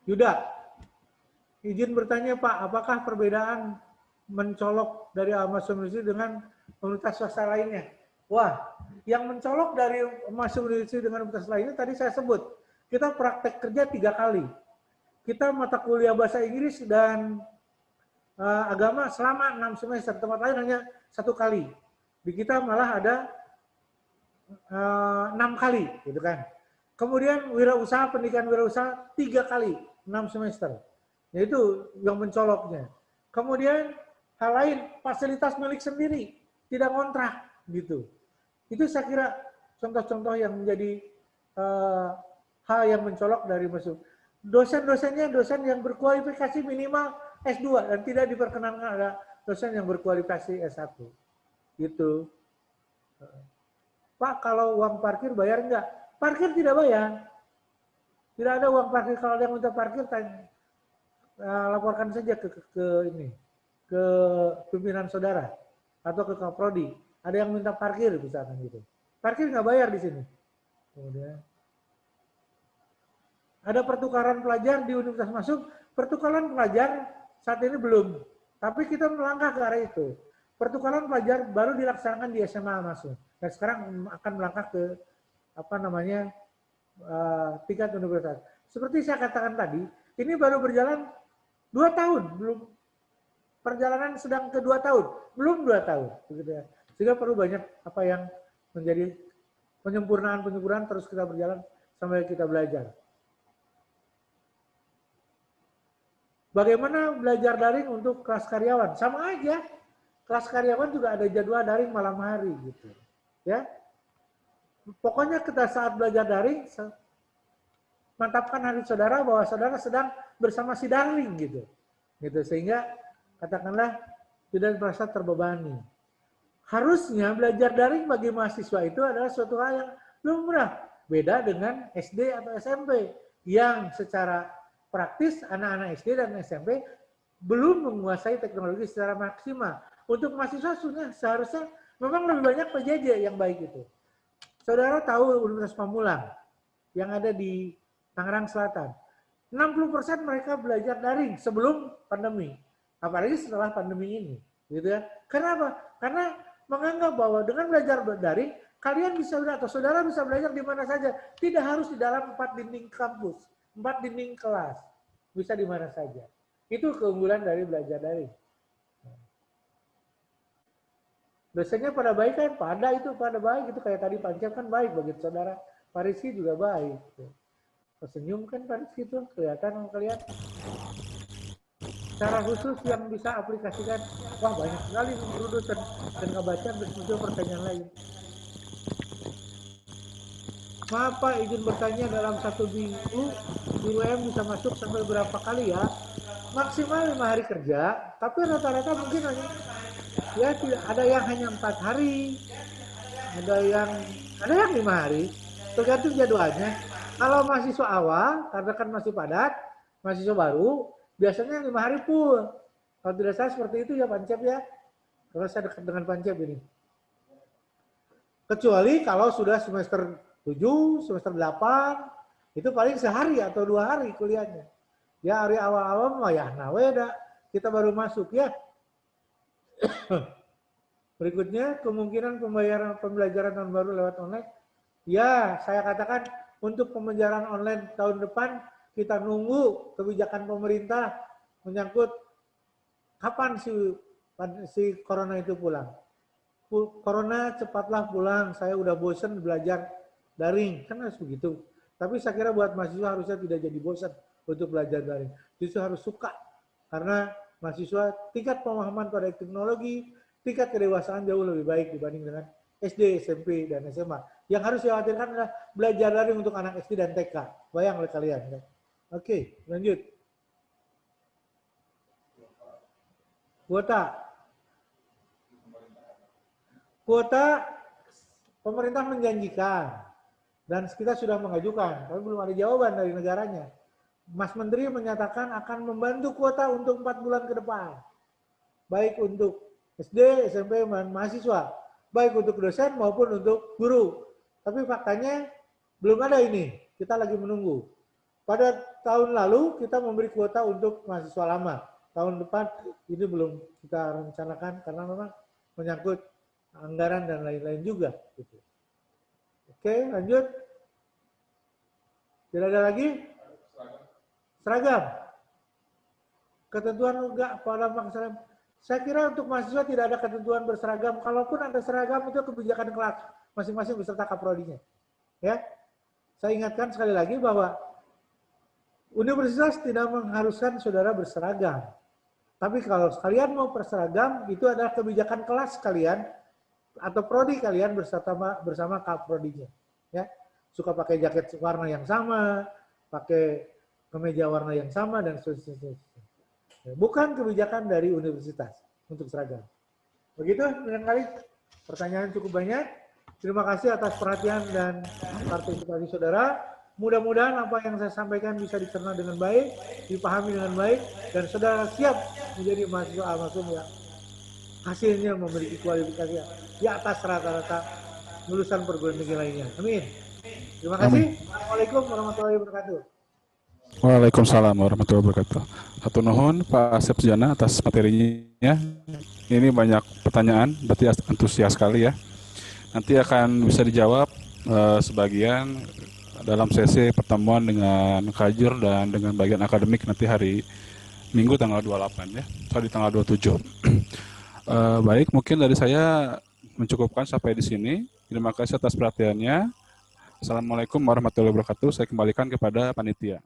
Yuda, izin bertanya Pak, apakah perbedaan mencolok dari Amasum University dengan universitas swasta lainnya? Wah, yang mencolok dari Amasum University dengan universitas lainnya tadi saya sebut. Kita praktek kerja 3 kali. Kita mata kuliah bahasa Inggris dan agama selama 6 semester. Tempat lain hanya 1 kali. Di kita malah ada 6 kali, gitu kan. Kemudian wirausaha, pendidikan wirausaha 3 kali, 6 semester. Yaitu yang mencoloknya. Kemudian hal lain, fasilitas milik sendiri, tidak kontrak, gitu. Itu saya kira contoh-contoh yang menjadi hal yang mencolok dari masuk. Dosen-dosennya dosen yang berkualifikasi minimal S2 dan tidak diperkenankan ada dosen yang berkualifikasi S1. Gitu. Pak, kalau uang parkir bayar enggak? Parkir tidak bayar. Tidak ada uang parkir. Kalau ada yang minta parkir, laporkan saja ke pimpinan saudara atau ke Kaprodi. Ada yang minta parkir misalkan gitu. Parkir nggak bayar di sini. Kemudian ada pertukaran pelajar di Universitas Masuk. Pertukaran pelajar saat ini belum, tapi kita melangkah ke arah itu. Pertukaran pelajar baru dilaksanakan di SMA Masuk. Dan sekarang akan melangkah ke tingkat universitas. Seperti saya katakan tadi, ini baru berjalan 2 tahun, belum perjalanan sedang ke 2 tahun, belum 2 tahun, begitu ya. Sehingga perlu banyak apa yang menjadi penyempurnaan terus kita berjalan sampai kita belajar. Bagaimana belajar daring untuk kelas karyawan? Sama aja. Kelas karyawan juga ada jadwal daring malam hari gitu. Ya. Pokoknya kita saat belajar daring mantapkan hati saudara bahwa saudara sedang bersama si daring gitu. Gitu sehingga katakanlah tidak merasa terbebani. Harusnya belajar daring bagi mahasiswa itu adalah suatu hal yang lumrah. Beda dengan SD atau SMP yang secara praktis anak-anak SD dan SMP belum menguasai teknologi secara maksimal. Untuk mahasiswa seharusnya memang lebih banyak PJJ yang baik itu. Saudara tahu Universitas Pamulang yang ada di Tangerang Selatan. 60% mereka belajar daring sebelum pandemi. Apalagi setelah pandemi ini. Gitu ya. Kenapa? Karena menganggap bahwa dengan belajar daring, kalian bisa atau saudara bisa belajar di mana saja. Tidak harus di dalam 4 dinding kampus, 4 dinding kelas. Bisa di mana saja. Itu keunggulan dari belajar daring. Dosennya pada baik kan? Pada baik. Itu kayak tadi Pak Encep kan baik. Bagi saudara Pak Rizky juga baik. Senyum kan Pak Rizky itu kelihatan sama kalian. Cara khusus yang bisa aplikasikan, wah banyak sekali guru dosen dan nggak baca dan pertanyaan lain. Maaf Pak, izin bertanya dalam 1 minggu guru M bisa masuk sampai berapa kali ya? Maksimal 5 hari kerja, tapi rata-rata mungkin hanya ya tidak ada yang hanya 4 hari, ada yang 5 hari, tergantung jadwalnya. Kalau mahasiswa awal, karena kan masih padat, mahasiswa baru, biasanya 5 hari full. Kalau tidak salah seperti itu ya Pancep ya. Kalau saya dekat dengan Pancep ini. Kecuali kalau sudah semester 7, semester 8, itu paling sehari atau 2 hari kuliahnya. Ya hari awal-awal mah ya, nah weda, kita baru masuk ya. Berikutnya, kemungkinan pembelajaran tahun baru lewat online. Ya, saya katakan untuk pembelajaran online tahun depan, kita nunggu kebijakan pemerintah menyangkut kapan si corona itu pulang. Corona cepatlah pulang, saya udah bosen belajar daring, kan harus begitu. Tapi saya kira buat mahasiswa harusnya tidak jadi bosan untuk belajar daring. Justru harus suka, karena mahasiswa tingkat pemahaman pada teknologi, tingkat kedewasaan jauh lebih baik dibanding dengan SD, SMP, dan SMA. Yang harus dikhawatirkan adalah belajar daring untuk anak SD dan TK. Bayang oleh kalian. Oke, lanjut. Kuota pemerintah menjanjikan dan kita sudah mengajukan, tapi belum ada jawaban dari negaranya. Mas Menteri menyatakan akan membantu kuota untuk 4 bulan ke depan. Baik untuk SD, SMP, dan mahasiswa. Baik untuk dosen maupun untuk guru. Tapi faktanya belum ada ini. Kita lagi menunggu. Pada tahun lalu kita memberi kuota untuk mahasiswa lama. Tahun depan ini belum kita rencanakan karena memang menyangkut anggaran dan lain-lain juga. Oke, lanjut. Tidak ada lagi? Seragam. Ketentuan enggak pada seragam. Saya kira untuk mahasiswa tidak ada ketentuan berseragam. Kalaupun ada seragam itu kebijakan kelas masing-masing beserta kaprodinya. Ya, saya ingatkan sekali lagi bahwa universitas tidak mengharuskan saudara berseragam. Tapi kalau kalian mau berseragam, itu adalah kebijakan kelas kalian atau prodi kalian bersama kaprodinya. Ya, suka pakai jaket warna yang sama, pakai kemeja warna yang sama dan seterusnya. Bukan kebijakan dari universitas untuk seragam. Begitu, barangkali pertanyaan cukup banyak. Terima kasih atas perhatian dan partisipasi saudara. Mudah-mudahan apa yang saya sampaikan bisa dicerna dengan baik, dipahami dengan baik, dan saudara siap menjadi mahasiswa Al-Masum yang hasilnya memiliki kualifikasi di atas rata-rata lulusan perguruan tinggi lainnya. Amin. Terima kasih. Assalamualaikum warahmatullahi wabarakatuh. Waalaikumsalam warahmatullahi wabarakatuh. Hatur nuhun Pak Asep Sujana atas materinya. Ini banyak pertanyaan, berarti antusias sekali ya. Nanti akan bisa dijawab sebagian dalam sesi pertemuan dengan Kajur dan dengan bagian akademik nanti hari Minggu tanggal 28 ya, sorry tanggal 27. Baik, mungkin dari saya mencukupkan sampai di sini. Terima kasih atas perhatiannya. Assalamualaikum warahmatullahi wabarakatuh. Saya kembalikan kepada panitia.